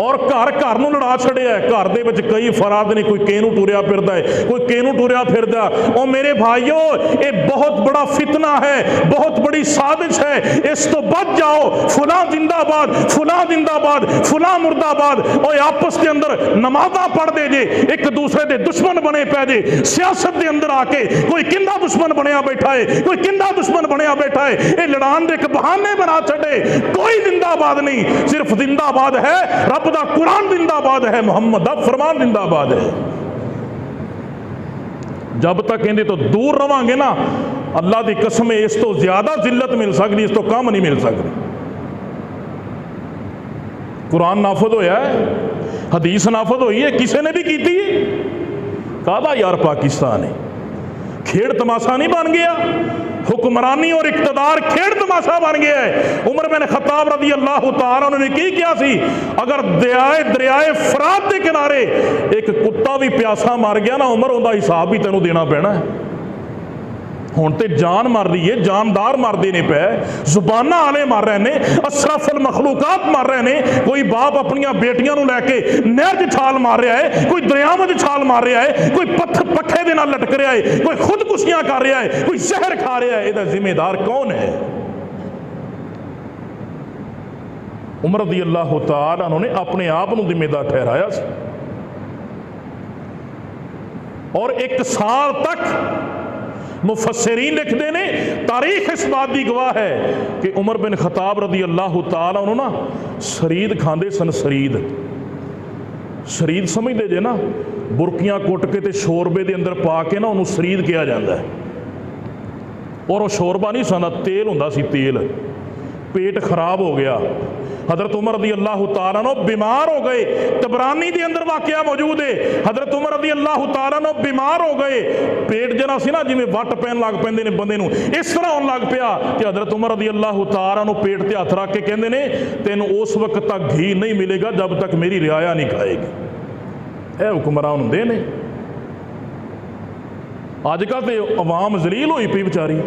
और घर घर नूं लड़ा छड़िया है। घर दे विच कई फराद ने, कोई किहनूं टुरिया फिरदा है, कोई किहनूं टुरिया फिरदा। ओ मेरे भाइयों, ये बहुत बड़ा फितना है, बहुत बड़ी साजिश है, इस तो बच जाओ। फुला जिंदाबाद, फुला जिंदाबाद, फुला मुर्दाबाद। और आपस के अंदर नमाजा पढ़ते जे, एक दूसरे के दुश्मन बने पै जे। सियासत के अंदर आके कोई किंदा दुश्मन बनया बैठा है, कोई किंदा दुश्मन बनया बैठा है, ये लड़ान दे एक बहाने बना छड़े। कोई जिंदाबाद नहीं, सिर्फ जिंदाबाद है रब दा कुरान, जिंदाबाद है मोहम्मद दा फरमान, जिंदाबाद है। जब तक इहदे तो दूर रवांगे ना, अल्लाह की कसम, इस तो ज्यादा जिल्लत मिल सकती, इस तो कम नहीं मिल सकती। कुरान नाफज होया है, हदीस नाफज हुई है, किसी ने भी की थी। कहदा यार पाकिस्तान है, खेड़ तमाशा नहीं बन गया, हुक्मरानी और इक्तदार खेड़ तमाशा बन गया है। उमर बिन खताब रदी अल्लाह तआला ने की किया सी, अगर दरियाए फरात के किनारे एक कुत्ता भी प्यासा मर गया ना उमर, उनका हिसाब भी तेनों देना पैना है। हुण ते जान मर रही है, जानदार मरदे ने पे, जुबाना आले मर रहे ने, अशरफुल मखलूकात मर रहे ने। कोई बाप अपनियां बेटियां नूं लैके नहर च छाल मार रहा है, कोई दरियावां च छाल मार रहा है, कोई पट्ठे दे नाल लटक रहा है, कोई खुदकुशियां कर रहा है, कोई जहर खा रहा है। इहदा जिम्मेदार कौन है? उमर रज़ी अल्लाह तआला उन्होंने अपने आप नूं जिम्मेदार ठहराया सी। और 1 साल तक मुफस्सिरीन लिखते ने, तारीख इस बात की गवाह है कि उमर बिन खताब रदी अल्लाह तआला उन्होंने ना शरीद खांदे सन। शरीद शरीद समझते जे ना, बुरकियां कुट के ते शोरबे के अंदर पा के ना उन्होंने शरीद कहा जाता है। और वो शोरबा नहीं सा, तेल होंदा सी, तेल। पेट खराब हो गया, हज़रत उमर रज़ी अल्लाह तआला अन्हु बीमार हो गए। तबरानी के अंदर वाक़या मौजूद है, हज़रत उमर रज़ी अल्लाह तआला अन्हु बीमार हो गए। पेट जरा सी ना जिवें वट पैन लग पैंदे ने बंदे नूं, इस तरह होने लग पिया कि हज़रत उमर रज़ी अल्लाह तआला अन्हु पेट ते हथ रख के कहंदे ने, तैनूं उस वक्त तक घी नहीं मिलेगा जब तक मेरी रियाया नहीं खाएगी। यह हुक्मरान हुंदे ने। अजकल तो अवाम जलील होई पई बेचारी,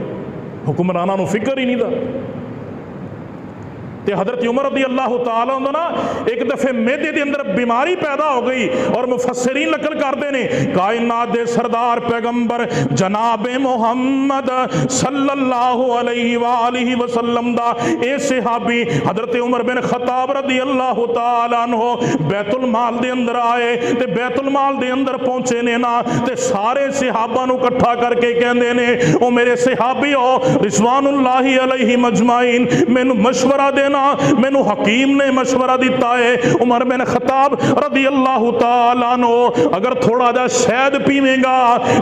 हुक्मरानां नूं फिक्र ही नहीं दा। तो हज़रत उमर रज़ी अल्लाह तआला अन्हु ना एक दफ़े मेदे के अंदर बीमारी पैदा हो गई और मुफस्सिरीन नकल करते हैं कायनात दे सरदार पैगंबर जनाब मुहम्मद सल्लल्लाहु अलैहि वसल्लम दा ए सहाबी हज़रत उमर बिन खत्ताब रज़ी अल्लाह तआला अन्हु बैतुल माल दे अंदर आए ते बैतुल माल दे अंदर पहुंचे ने ना ते सारे सहाबा नूं इकट्ठा करके कहंदे ने, ओ मेरे सहाबीओ रिज़वानुल्लाहि अलैहिम अजमाइन, मैनूं मशवरा देना, मैनू हकीम ने मशवरा दिता है। उमर बिन खत्ताब रज़ी अल्लाह तआला अन्हु, अगर थोड़ा जा शहद पीवेगा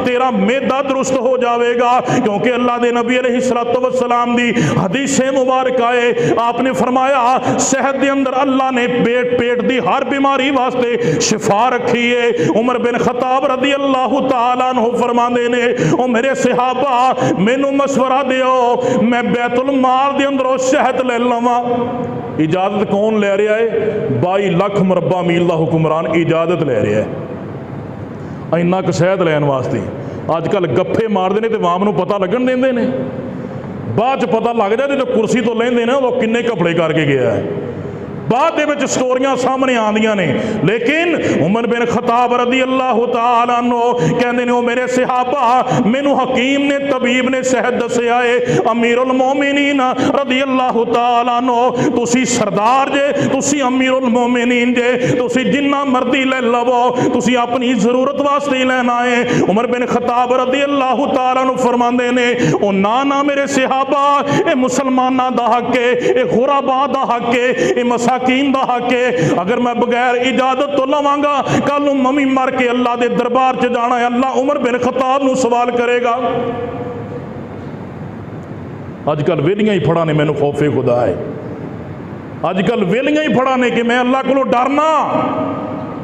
तेरा मैदा दुरुस्त हो जाएगा, क्योंकि अल्लाह के नबी अलैहिस्सलातु वस्सलाम दी हदीस मुबारक है, आपने फरमाया शहद के अंदर अल्लाह ने पेट की हर बीमारी वास्ते शिफा रखी है। उमर बिन खत्ताब रज़ी अल्लाह तआला अन्हु फरमाते ने, ओ मेरे सहाबा मैनू मशवरा दिओ, मैं बैतुल माल के अंदरों शहद ले लवां। इजाजत कौन ले रहा है? 22 लाख मुरब्बा मील का हुक्मरान इजाजत ले रहा है इन्ना क शहद लैन वास्ते। अजकल गप्फे मारते हैं तो आवाम नूं पता लगन देंदे ने, बाद पता लग जाए जो कुर्सी तो लेंदे ने वो किन्ने कपड़े करके गया है, बाद दे विच स्टोरियां सामने आंदियां ने। लेकिन उमर बिन खत्ताब रज़ी अल्लाह तआला अन्हु कहंदे ने, ओ मेरे सहाबा मैनू हकीम ने तबीब ने शहद दस्सिया है, अमीरुल मोमिनीन रज़ी अल्लाह तआला अन्हु तुसी सरदार जे, तुसी अमीरुल मोमिनीन जे, तुसी जिन्ना मर्जी ले लवो, तुसी अपनी जरूरत वास्ते ही लेना है। उमर बिन खत्ताब रज़ी अल्लाह तआला अन्हु फरमांदे ने, ओ ना ना मेरे सहाबा, ये मुसलमानां दा हक है, ये गुरबा दा हक है, ये मसाकीन दा हक है। अगर मैं बगैर इजाजत तो लवांगा कल नूं ममी मर के अल्लाह दे दरबार च जाना है, अल्लाह उमर बिन खत्ताब नूं सवाल करेगा। अजकल वेलियां ही फड़ा ने, मैनू खौफे खुदा है, अजकल वेलियां ही फड़ा ने कि मैं अल्लाह कोलों डरना।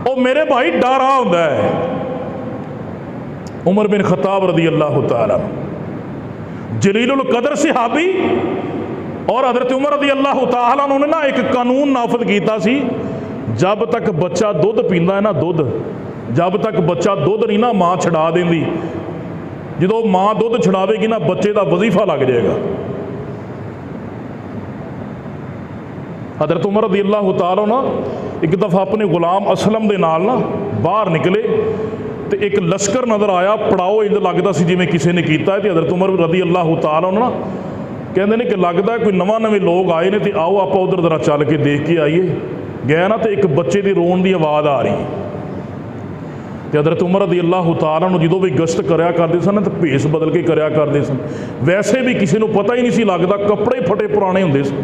ओ मेरे भाई डरा होंदा है। उमर बिन खत्ताब रज़ी अल्लाह तआला जलीलुल कदर सहाबी और हज़रत उमर रज़ी अल्लाह तआला उन्होंने ना एक कानून नाफज किया सी, जब तक बच्चा दुध पींदा है ना, दुध जब तक बच्चा दुध नहीं ना माँ छड़ा देंदी, जो माँ दुध छड़ावेगी ना बच्चे का वजीफा लग जाएगा। हज़रत उमर रज़ी अल्लाह तआला ना एक दफ़ा अपने गुलाम असलम के नाल ना बाहर निकले तो एक लश्कर नज़र आया, पड़ाओ इंज लगता सी जिवें किसी ने किया है। तो हज़रत उमर रज़ी अल्लाह तआला ना कहते हैं कि लगता है कोई नवे लोग आए ने, तो आओ आप उधर जरा चल के देख के आइए। गया ना तो एक बच्चे की रोन की आवाज़ आ रही, तो हज़रत उमर रज़ी अल्लाह तआला जो भी गश्त कराया करते सन तो भेस बदल के कराया करते सन, वैसे भी किसी को पता ही नहीं सी लगता, कपड़े फटे पुराने होंदे सन।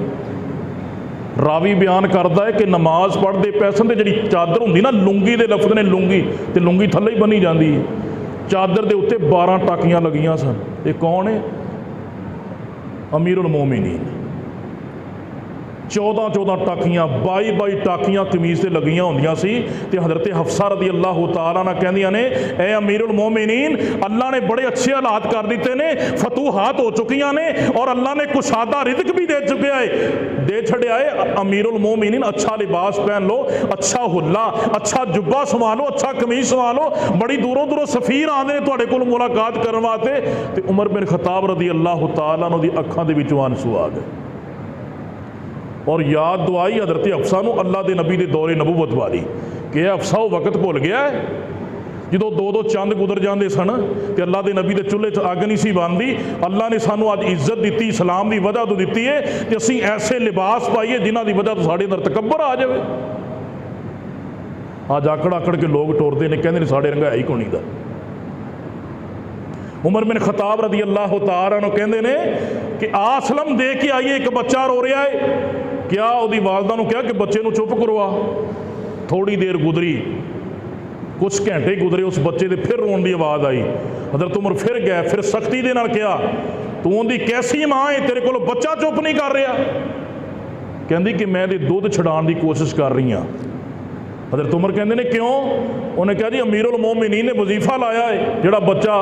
रावी बयान करता है कि नमाज पढ़ते पै सन तो जी चादर होंगी ना, लुंगी के लफ्ज़ ने लुंगी, तो लुंगी थले ही बनी जाती, चादर के उत्ते 12 टाकियां लगियां सन। ये कौन है? अमीरुल मोमिनीन। 14 टाकियां 22 टाकियां कमीज से लगियां होंदियां सी। ते हज़रत हफ्सा रज़ी अल्लाह तआला ना कहंदियां ने, ए अमीरुल मोमिनीन, अल्लाह ने बड़े अच्छे हालात कर दिते ने, फतूहात हो चुकियां ने और अल्लाह ने कुशादा रिज़्क भी दे चुका है, दे छड़िया है। अमीरुल मोमिनीन अच्छा लिबास पहन लो, अच्छा हुल्ला, अच्छा जुब्बा सवा लो, अच्छा कमीज सवा लो, बड़ी दूरों दूरों सफ़ीर आते हैं तुहाडे कोल मुलाकात करने वास्ते। ते उमर बिन खत्ताब रज़ी अल्लाह तआला दी अखां दे विचों आंसू आ गए और याद दुआई हज़रत हफ्सा नूं अल्लाह के नबी के दौरे नबूवत वाली कि हफ्सा वो वक्त भुल गया है जो 2-2 चंद गुजर जाते सन तो अल्लाह के नबी के चूल्हे च अग नहीं सी बनती। अल्लाह ने सानू अज इज्जत दी, इस्लाम की वजह तो दी है कि असीं ऐसे लिबास पाइए जिन्हां की वजह तो साढ़े अंदर तकब्बर आ जाए। अज आकड़ आकड़ के लोग टुरते हैं, कहते हैं साढ़े रंगा है ही कोई दा। उमर बिन खत्ताब रज़ी अल्लाह तआला अन्हु कहते हैं कि आसलम दे के आइए, एक बच्चा रो रहा है। क्या उसकी वालदा ने कहा कि बच्चे को चुप करवा। थोड़ी देर गुजरी, कुछ घंटे गुजरे, उस बच्चे के फिर रोन की आवाज़ आई। हज़रत उमर फिर गए, फिर सख्ती के नाल कहा, तू उनकी कैसी माँ है, तेरे को बच्चा चुप नहीं कर रहा। कहती कि मैं दे दुध छुड़ाने की कोशिश कर रही हाँ। हज़रत उमर कहते ने क्यों? उन्हें कहा जी अमीरुल मोमिनीन ने वजीफा लाया है, जोड़ा बच्चा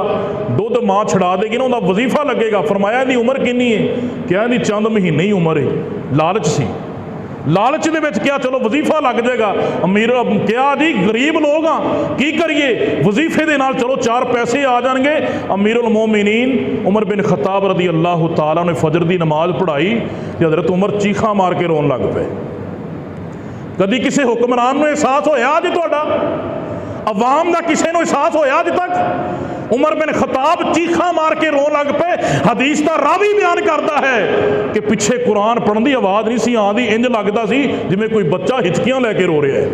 दुध माँ छुड़ा देगी ना उनका वजीफा लगेगा। फरमाया इहदी उम्र कितनी है? क्या इहदी चंद महीने ही उम्र है। लालच सी, लालच दे विच क्या चलो वजीफा लग जाएगा। अमीर क्या जी गरीब लोग हाँ, की करिए, वजीफे दे नाल चलो 4 पैसे आ जाएंगे। अमीरुल मोमिनीन उमर बिन खत्ताब रदी अल्लाह तआला ने फजर की नमाज पढ़ाई तो हज़रत उमर चीखा मार के रोन लग पे। कभी किसी हुक्मरान को एहसास होया अज तुहाडा? अवाम का किसी को एहसास होया अज तक? उमर बिन खताब चीखा मार के रोन लग पे। हदीस का रावी बयान करता है कि पिछे कुरान पढ़ने की आवाज़ नहीं सी आती, इंज लगता सी जिवें कोई बच्चा हिचकियां लैके रो रहा है।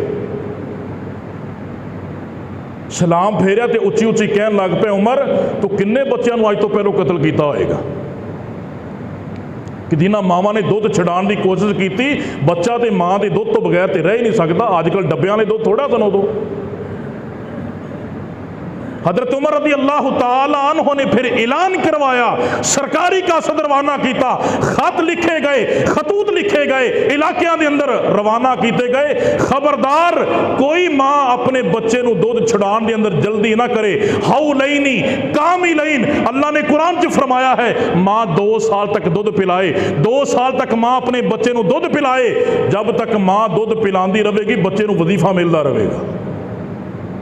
सलाम फेरिया तो उच्ची उच्ची कहन लग पे, उमर तू किन्ने बच्चों अज तो पहलों कतल किया होएगा कि जिन्होंने मावां ने दुध छुड़ाने की कोशिश की। बच्चा तो माँ के दुध तो बगैर तो रह ही नहीं सकता। अजकल डब्बियां ने दुध थोड़ा सन उदों। हजरत उमर रज़ी अल्लाह तआला अन्हु ने फिर ऐलान करवाया, सरकारी कासद रवाना किया, खत लिखे गए, खतूत लिखे गए, इलाकों के अंदर रवाना किए गए, खबरदार कोई माँ अपने बच्चे को दुध छुड़ाने के अंदर जल्दी ना करे। हौलैनी कामिलैन, अल्लाह ने कुरान च फरमाया है माँ 2 साल तक दुध पिलाए, 2 साल तक माँ अपने बच्चे को दुध पिलाए। जब तक माँ दुध पिलाती रहेगी बच्चे को वजीफा मिलता रहेगा।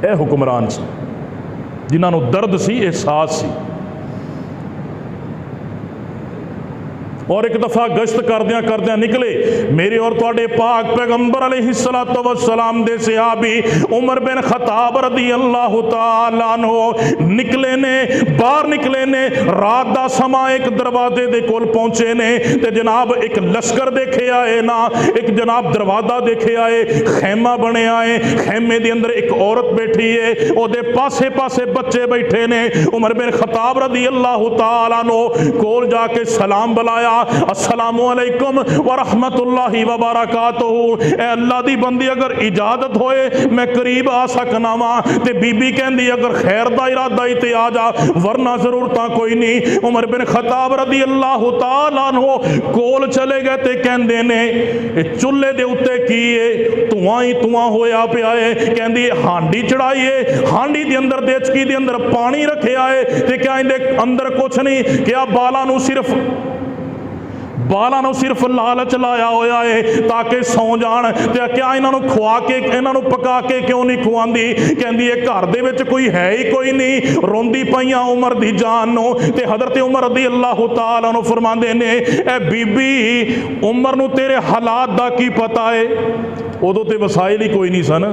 यह हुक्मरान सी जिन्होंने दर्द सी, एहसास सी। और एक दफ़ा गश्त करदियां करदियां निकले मेरे और तुहाडे पाक पैगंबर अलैहिस्सलातु वस्सलाम दे सहाबी उमर बिन खत्ताब रज़ी अल्लाह तआला अन्हु निकले ने, बाहर निकले ने। रात का समा एक दरवाजे दे कोल पहुंचे ने ते जनाब एक लश्कर देखे आए ना, एक जनाब दरवाजा देखे आए, खैमा बने आए, खैमे दे अंदर एक औरत बैठी है, ओदे पासे पासे बच्चे बैठे ने। उमर बिन खत्ताब रज़ी अल्लाह तआला अन्हु कोल जाके सलाम बुलाया, अस्सलामु अलैकुम व रहमतुल्लाहि व बरकातुहू। ए अल्लाह दी बंदी अगर इजाजत होए मैं करीब आ सकना वा। ते बीबी कहंदी अगर खैर दा इरादा ही ते आ जा, वरना जरूरत कोई नहीं। उमर बिन खत्ताब रज़ी अल्लाह तआला अन्हु कोल चले गए ते कहंदे ने चुल्हे दे उत्ते की है, धुआं ही धुआं होया पिया है। कहंदी हांडी चढ़ाई है, हांडी दे अंदर देचकी दे अंदर पानी रखिया है ते क्या इहदे अंदर कुछ नहीं, क्या बालां नूं सिर्फ लालच लाया होया है ताकि सौ जान। ते क्या इन्हों खुआ के इन्हों पका के क्यों नहीं खुआंदी? कहंदी घर दे विच कोई है ही कोई नहीं। रोंदी पईयां उमर दी जान नूं ते हज़रत उमर रज़ी अल्लाह तआला अन्हु फरमांदे ने ए बीबी उमर नूं तेरे हालात दा की पता है? उदों ते वसाइल ही कोई नहीं सन,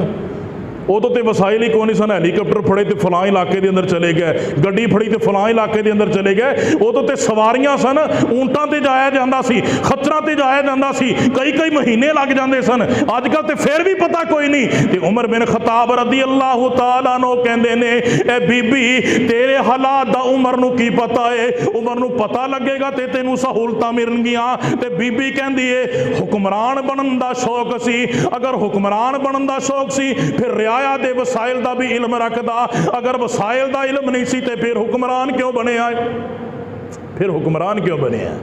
उदों तो वसाइल ही कोई नहीं सन। हैलीकॉप्टर फड़े तो फलां इलाके के अंदर चले गए, गड्डी फड़ी तो फलां इलाके के अंदर चले गए। उदों तो सवारियां सन, ऊंटां ते जाया जांदा सी, खच्चरां ते जाया जांदा सी, कई महीने लग जाते सन। अजकल तो फिर भी पता कोई नहीं। ते उमर बिन खत्ताब रज़ी अल्लाह तआला अन्हु कहंदे ने ए बीबी तेरे हालात दा उमर नूं की पता है? उमर नूं पता लगेगा ते तैनूं सहूलतां मिलणगियां। ते बीबी कहंदी है हुक्मरान बनन दा शौक सी, अगर हुक्मरान बनन दा शौक सी फिर रियाया दे वसाइल दा भी इल्म रखदा, अगर वसाइल दा इल्म नहीं सी ते फिर हुक्मरान क्यों बने आए? फिर हुक्मरान क्यों बने हैं?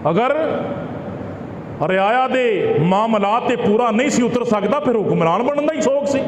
अगर रियाया दे मामलात ते पूरा नहीं सी उतर सकता फिर हुक्मरान बनने का ही शौक सी।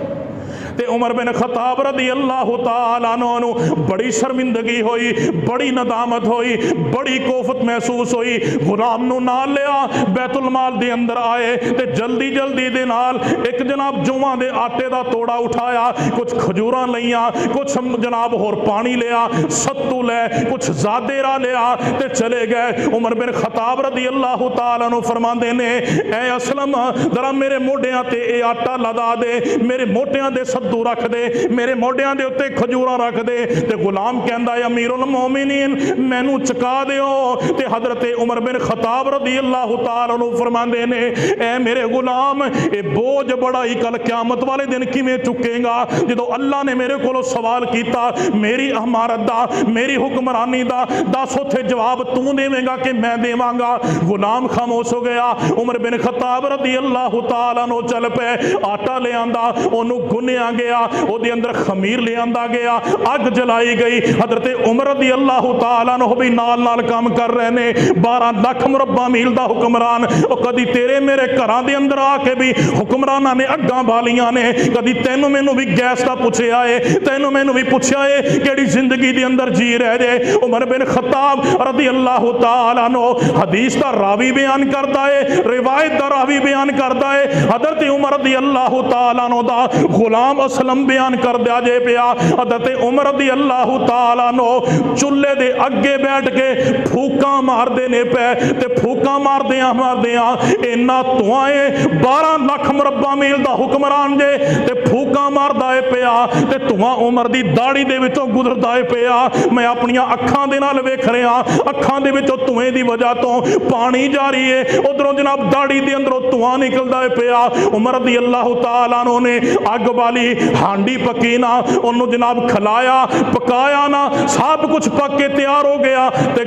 ते उमर बिन खत्ताब रज़ी अल्लाह तआला अन्हु बड़ी शर्मिंदगी हुई, बड़ी नदामत हुई, बड़ी कोफत महसूस हुई। गुलाम नूं नाल लिया, बैतुल माल दे अंदर आए ते जल्दी जल्दी दे नाल एक जनाब जौवां दे आटे दा तोड़ा उठाया, कुछ खजूरां लईयां, कुछ जनाब होर पानी लिया, सत्तू लै, कुछ जादेरा लिया ते चले गए। उमर बिन खत्ताब रज़ी अल्लाह तआला अन्हु फरमांदे ने ए असलम जरा मेरे मोढियां ते ए आटा लदा दे, मेरे मोटियां दे सत्तू रख दे, मेरे मोढियां दे उत्ते खजूरां रख दे। ते गुलाम कहंदा है अमीरुल मोमिनीन मैनू चका दिओ। ते हजरत उमर बिन खताब रज़ी अल्लाह तआला अन्हु फरमांदे ने ए मेरे गुलाम ये बोझ बड़ा ही कल क़यामत वाले दिन किवें चुकेगा। जदों अल्लाह ने मेरे कोलों सवाल किया मेरी अमारत दा मेरी हुक्मरानी दा दस उत्थे जवाब तू देवेगा कि मैं देवांगा। गुलाम खामोश हो गया। उमर बिन खताब रज़ी अल्लाह तआला अन्हु चल पे, आटा ले आंदा, ओनू गुन्निया गया, ओदे अंदर खमीर ले आंदा गया, अग जलाई गई। हजरत उमर रज़ी अल्लाह तआला अन्हु भी नाल नाल काम कर रहे ने। 12 लाख मुरब्बा मील दा हुक्मरान, कदी तेरे मेरे घरां दे अंदर आके भी हुक्मराना ने अग्गां बालियां ने, कदी तैनू मैनू भी गैस का पूछया है, तैनू मैनू भी पूछया है केड़ी जिंदगी दे अंदर जी रहे जे। उमर बिन खताब रज़ी अल्लाह तआला अन्हु हदीस का रावी बयान करता है, रिवायत का रावी बयान करता है। हजरत उमर रज़ी अल्लाह तआला अन्हु दा गुलाम असलम बयान कर दिया जे पिया। हजरत उमर रज़ी अल्लाह तआला अन्हु चुल्हे दे अगे बैठ के फूका मारदे ने पे, ते फूका मारदियां मारदियां इन्ना धुआं है। 12 लाख मुरब्बा मील दा हुक्मरान जे ते फूका मारदा है पिया, ते धुआं उमर दी दाढ़ी दे विचों गुजरदा है पिया। मैं अपनियां अखां दे नाल वेख रहा, अखां दे विचों धुएं दी वजह तो पानी जारी है, उधरों जनाब दाढ़ी दे अंदरों धुआं निकलदा है पिया। उमर रज़ी अल्लाह तआला अन्हु ने अग वाली हांडी पकी ना, उन्होंने जनाब खिलाया पकाया ना, सब कुछ पक के तैयार हो गया। ते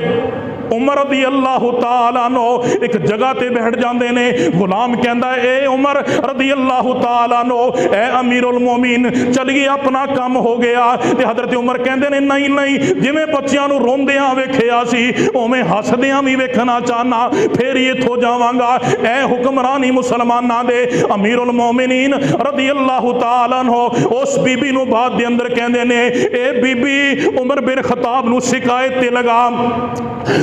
उमर रज़ी अल्लाह तआला अन्हु एक जगह ते बैठ जाते ने। गुलाम कहता है ए उमर रज़ी अल्लाह तआला अन्हु ए अमीरुल मोमिन चलिए अपना काम हो गया। ते हजरत उमर कहते ने नहीं नहीं, जिवें बच्चों को रोंदियां वेखिया सी उवें हसदियां भी वेखना चाहना, फिर ही इत्थों जावांगा। ए हुक्मरानी मुसलमानां दे अमीरुल मोमिनीन रज़ी अल्लाह तआला अन्हु उस बीबी नूं बाद दे अंदर कहते ने ए बीबी उमर बिन खताब नूं शिकायत ते लगा,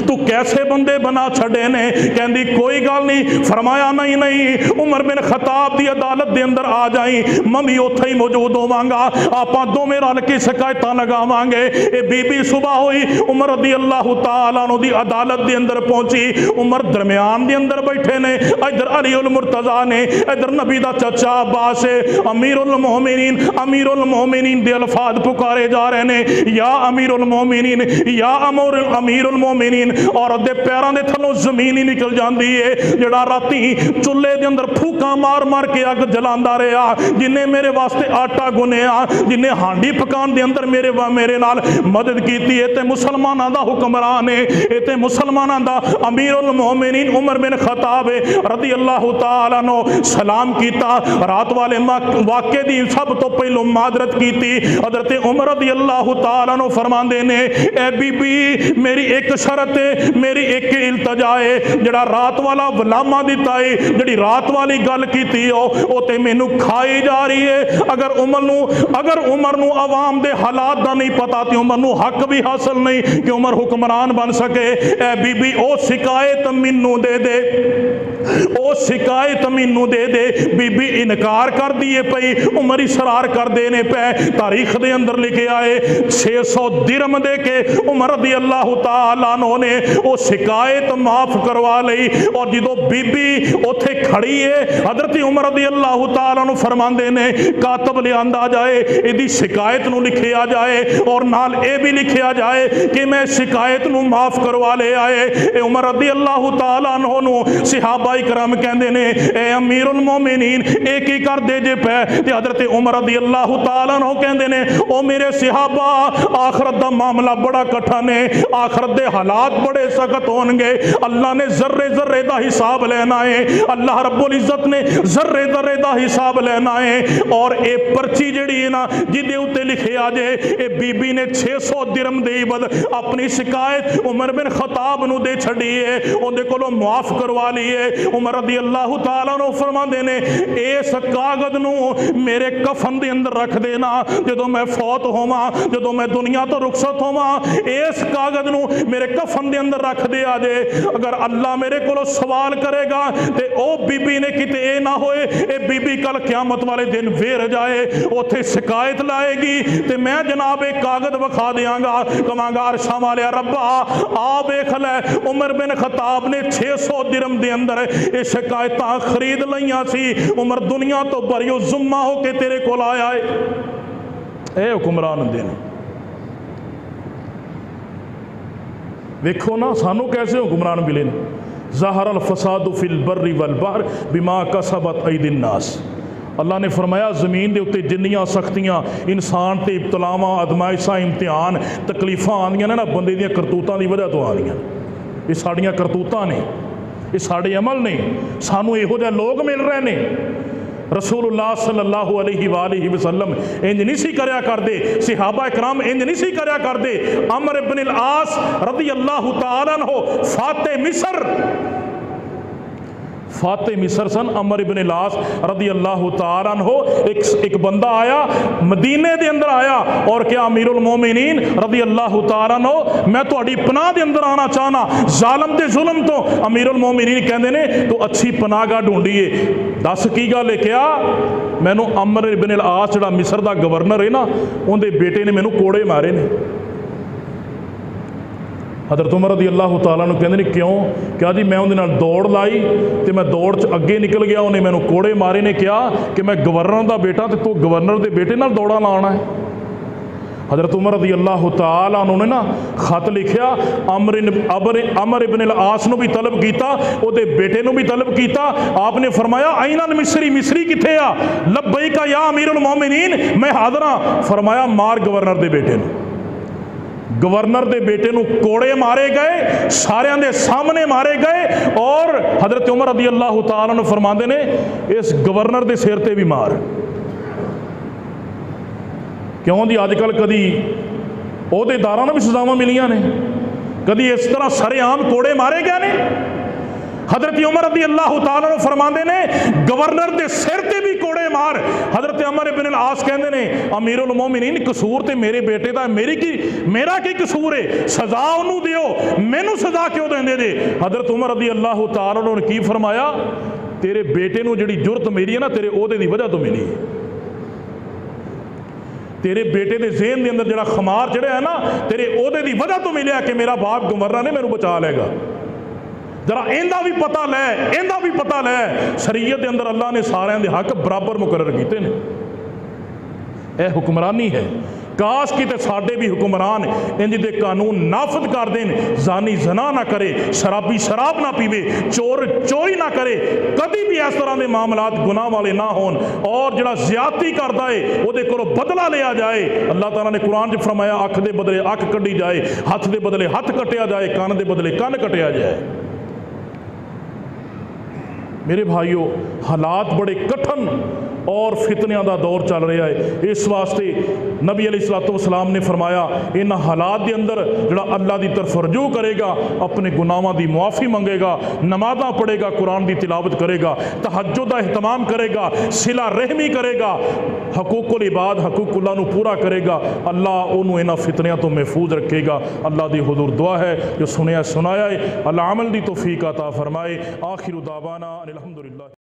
तू कैसे बंदे बना छड़े ने। कहती कोई गल नहीं। फरमाया नहीं नहीं, उमर बिन खताब की अदालत के अंदर आ जाई, मैं उत्थे ही मौजूद होवांगा, आपां दोवें रल के शिकायत लगावांगे। ये बीबी सुबह हुई, उमर रज़ी अल्लाह तआला अन्हु दी अदालत के अंदर पहुंची। उमर दरम्यान के अंदर बैठे ने, इधर अली उल मुर्तज़ा ने, इधर नबी दा चचा अब्बास है। अमीरुल मोमिनीन दे अल्फाज पुकारे जा रहे ने, या अमीरुल मोमिनीन या अमीरुल मोमिनीन। औरत दे पैरों के थलों जमीन ही निकल जाती है। जड़ा राती चुल्हे के अंदर फूका मार मार के अग जलांदा रहा, जिन्हें मेरे वास्ते आटा गुनिया, जिन्हें हांडी पकाने के अंदर मेरे नाल मदद की है, ते मुसलमानों का हुक्मरान है, ये ते मुसलमानों का अमीरुल मोमिनीन उमर बिन खताब रज़ी अल्लाह तआला अन्हु सलाम किया। रात वाले वाक़े की सब तो पहलों मादरत की। हज़रत उमर रज़ी अल्लाह तआला अन्हु फरमाते ने ए बीबी मेरी एक शरत है, मेरी एक इल्तजा है, जड़ा रात वाला वलामा दिता है, जड़ी रात वाली गल की ते मैनू खाई जा रही है। अगर उमर नू आवाम दे हालात दा नहीं पता तो उमर नू हक भी हासिल नहीं कि उमर हुक्मरान बन सके। ए बीबी ओ शिकायत मैनू दे दे, ओ शिकायत मैनू दे दे। बीबी इनकार कर दिए पई, उमर इसरार कर देने पे। तारीख दे अंदर लिखे आए 600 दिरहम दे के उमर रज़ी अल्लाह तआला अन्हु ने वो शिकायत माफ करवा ली। और जो बीबी उथे खड़ी है, हजरत उमर रज़ी अल्लाह तआला अन्हु फरमांदे ने कातब लिया जाए, इहदी शिकायत नूं लिखिया जाए और नाल ये भी लिखिया जाए कि मैं शिकायत नूं माफ करवा ले आए। उमर रज़ी अल्लाह तआला अन्हु नूं सहाबा इकराम कहंदे ने ए अमीरुल मोमिनीन एक ही कर दे जे पे। ते हजरत उमर रज़ी अल्लाह तआला अन्हु कहंदे ने ओ मेरे सहाबा आखरत दा मामला बड़ा कठिन है, आखरत दे हालात बड़े सख्त होंगे। अल्लाह ने जर्रे जर्रे का हिसाब लेना है, अल्लाह रब्बुल इज्जत ने जर्रे जर्रे का हिसाब लेना है। और ये पर्ची जी है ना जिदे उत्ते लिखे आ जाए, ये बीबी ने 600 दिरहम दे बद अपनी शिकायत उमर बिन खताब नूं दे छड़ी है, उहदे कोलों मुआफ करवा ली है। उमर रज़ी अल्लाह तआला अन्हु फरमांदे ने इस कागज नूं मेरे कफन दे अंदर रख देना, जदों मैं फौत होवां, जदों मैं दुनिया तो रुखसत होवां, इस कागज नूं मेरे कफन दे अंदर रख दे आ जाए। अगर अल्लाह मेरे को सवाल करेगा तो ओ बीबी ने किते ए ना होए ए बीबी कल क़यामत वाले दिन वेर जाए, उथे शिकायत लाएगी तो मैं जनाब एक कागज विखा देंगा, कहांगा अरशां वाले रब्बा आ वेख लै उमर बिन खताब ने 600 दिरहम दे अंदर ये शिकायतां खरीद लईआं सी, उमर दुनिया तो भरियो जुम्मा हो के तेरे कोल आया है। ये हुक्मरान होंदे ने। वेखो ना सानू कैसे हुक्मरान मिले ने। ज़हरल फसादु फिल बर्रि वल बहर बिमा कसबत ऐदिन नास। अल्लाह ने फरमाया ज़मीन के उत्ते जिन्नियां सख्तियां इंसान ते इब्तलावां आदमाइशां इम्तिहान तकलीफां आंदियां ने ना बंदे दियां करतूतां दी वजह तो आंदियां। ये साड़ियां करतूतां ने, ये साड़े अमल ने। सानू इहो जिहे लोग मिल रहे ने। रसूलुल्लाह सल्लल्लाहु अलैहि वसल्लम इंज नहीं सी करया करदे, सहाबा इकराम इंज नहीं सी करया करदे। अमर इब्न अल आस रज़ी अल्लाह तआला अन्हु फाते मिस्र सन। अमर इब्न अल आस रज़ी अल्लाह तआला अन्हु एक बंदा आया मदीने के अंदर आया और क्या अमीरुल मोमिनीन रज़ी अल्लाह तआला अन्हु मैं तुहाडी पनाह के अंदर आना चाहना जालम ते जुल्म तो। अमीरुल मोमिनीन कहते ने तो अच्छी पनाहगाह ढूंढीए, दस की गल है। क्या मैनू अमर इब्न अल आस जिहड़ा मिस्र का गवर्नर है ना, उनके बेटे ने मैनू कोड़े मारे ने। हज़रत उमर रज़ी अल्लाह तआला अन्हु कहते हैं क्यों? क्या जी मैं उन्हें दौड़ लाई तो मैं दौड़ च अगे निकल गया, उन्हें मैनू कोड़े मारे ने। क्या कि मैं गवर्नर का बेटा तो तू गवर्नर के बेटे नाल दौड़ा लाना है। हज़रत उमर रज़ी अल्लाह तआला अन्हु ने ना खत लिखिया अमर इब्न अल आस नूं भी तलब किया, उहदे बेटे नूं भी तलब किया। आपने फरमाया आइनल मिस्री, मिस्री किथे आ? लब्बैका या अमीरुल मोमिनीन, मैं हाज़र हां। फरमाया मार गवर्नर के बेटे नूं। गवर्नर के बेटे नूं कोड़े मारे गए, सारियां दे सामने मारे गए। और हज़रत उमर रज़ी अल्लाह तआला अन्हु फरमाते ने इस गवर्नर के सिर ते भी मार। क्यों जी अजकल कदी अहदेदारां नूं भी सज़ावां मिलियां ने, कदी इस तरह सरेआम कोड़े मारे गए ने। हज़रत उमर रज़ी अल्लाह तआला अन्हु फरमाते ने गवर्नर के सिर ते भी कोड़े मार। हज़रत अमर इब्न अल आस कहते ने अमीरुल मोमिनीन कसूर तो मेरे बेटे का, मेरा की कसूर है? सज़ा उन्होंने दियो, मैनू सज़ा क्यों देंदे जे? हज़रत उमर रज़ी अल्लाह तआला अन्हु ने की फरमाया तेरे बेटे नूं जिहड़ी जुरत मिली है ना तेरे ओहदे दी वजह तो मिली है। तेरे बेटे के ज़हन के अंदर जिहड़ा खमार चढ़िया है ना तेरे ओहदे दी वजह तो मिलिया कि मेरा बाप गवर्नर ने मैनू बचा लेगा। जरा इंदा भी पता लै, इंदा भी पता लै। शरीयत के अंदर अल्लाह ने सारिਆਂ ਦੇ हक बराबर मुकर्रर कीते ने। यह हुक्मरानी है। काश किते साडे भी हुक्मरान इंज दे कानून नाफद कर देन। जानी जना ना करे, शराबी शराब ना पीवे, चोर चोरी ना करे, कभी भी इस तरह के मामलात गुनाह वाले ना होन। और जिहड़ा ज़्यादती करता है उहदे कोलों बदला लिया जाए। अल्लाह ताला ने कुरान च फरमाया अख के बदले अख कड्ढी जाए, हथ के बदले हथ कटिया जाए, कान के बदले कन कटिया जाए। मेरे भाइयों हालात बड़े कठिन और फितनियां का दौर चल रहा है। इस वास्ते नबी अलैहिस्सलाम ने फरमाया इन हालात के अंदर जो अल्लाह की तरफ रजू करेगा, अपने गुनाहों की मुआफ़ी मंगेगा, नमाज़ां पढ़ेगा, कुरान की तिलावत करेगा, तहज्जुद का एहतमाम करेगा, सिला रहमी करेगा, हकूकुल इबाद हकूकुल्लाह नूं पूरा करेगा, अल्लाह उन्होंने इन्हां फितनियां तो महफूज रखेगा। अल्लाह की हुजूर दुआ है जो सुनया सुनाया है, अल्लाह अमल की तौफीक अता फरमाए। आखिर दावाना अल्हम्दुलिल्लाह।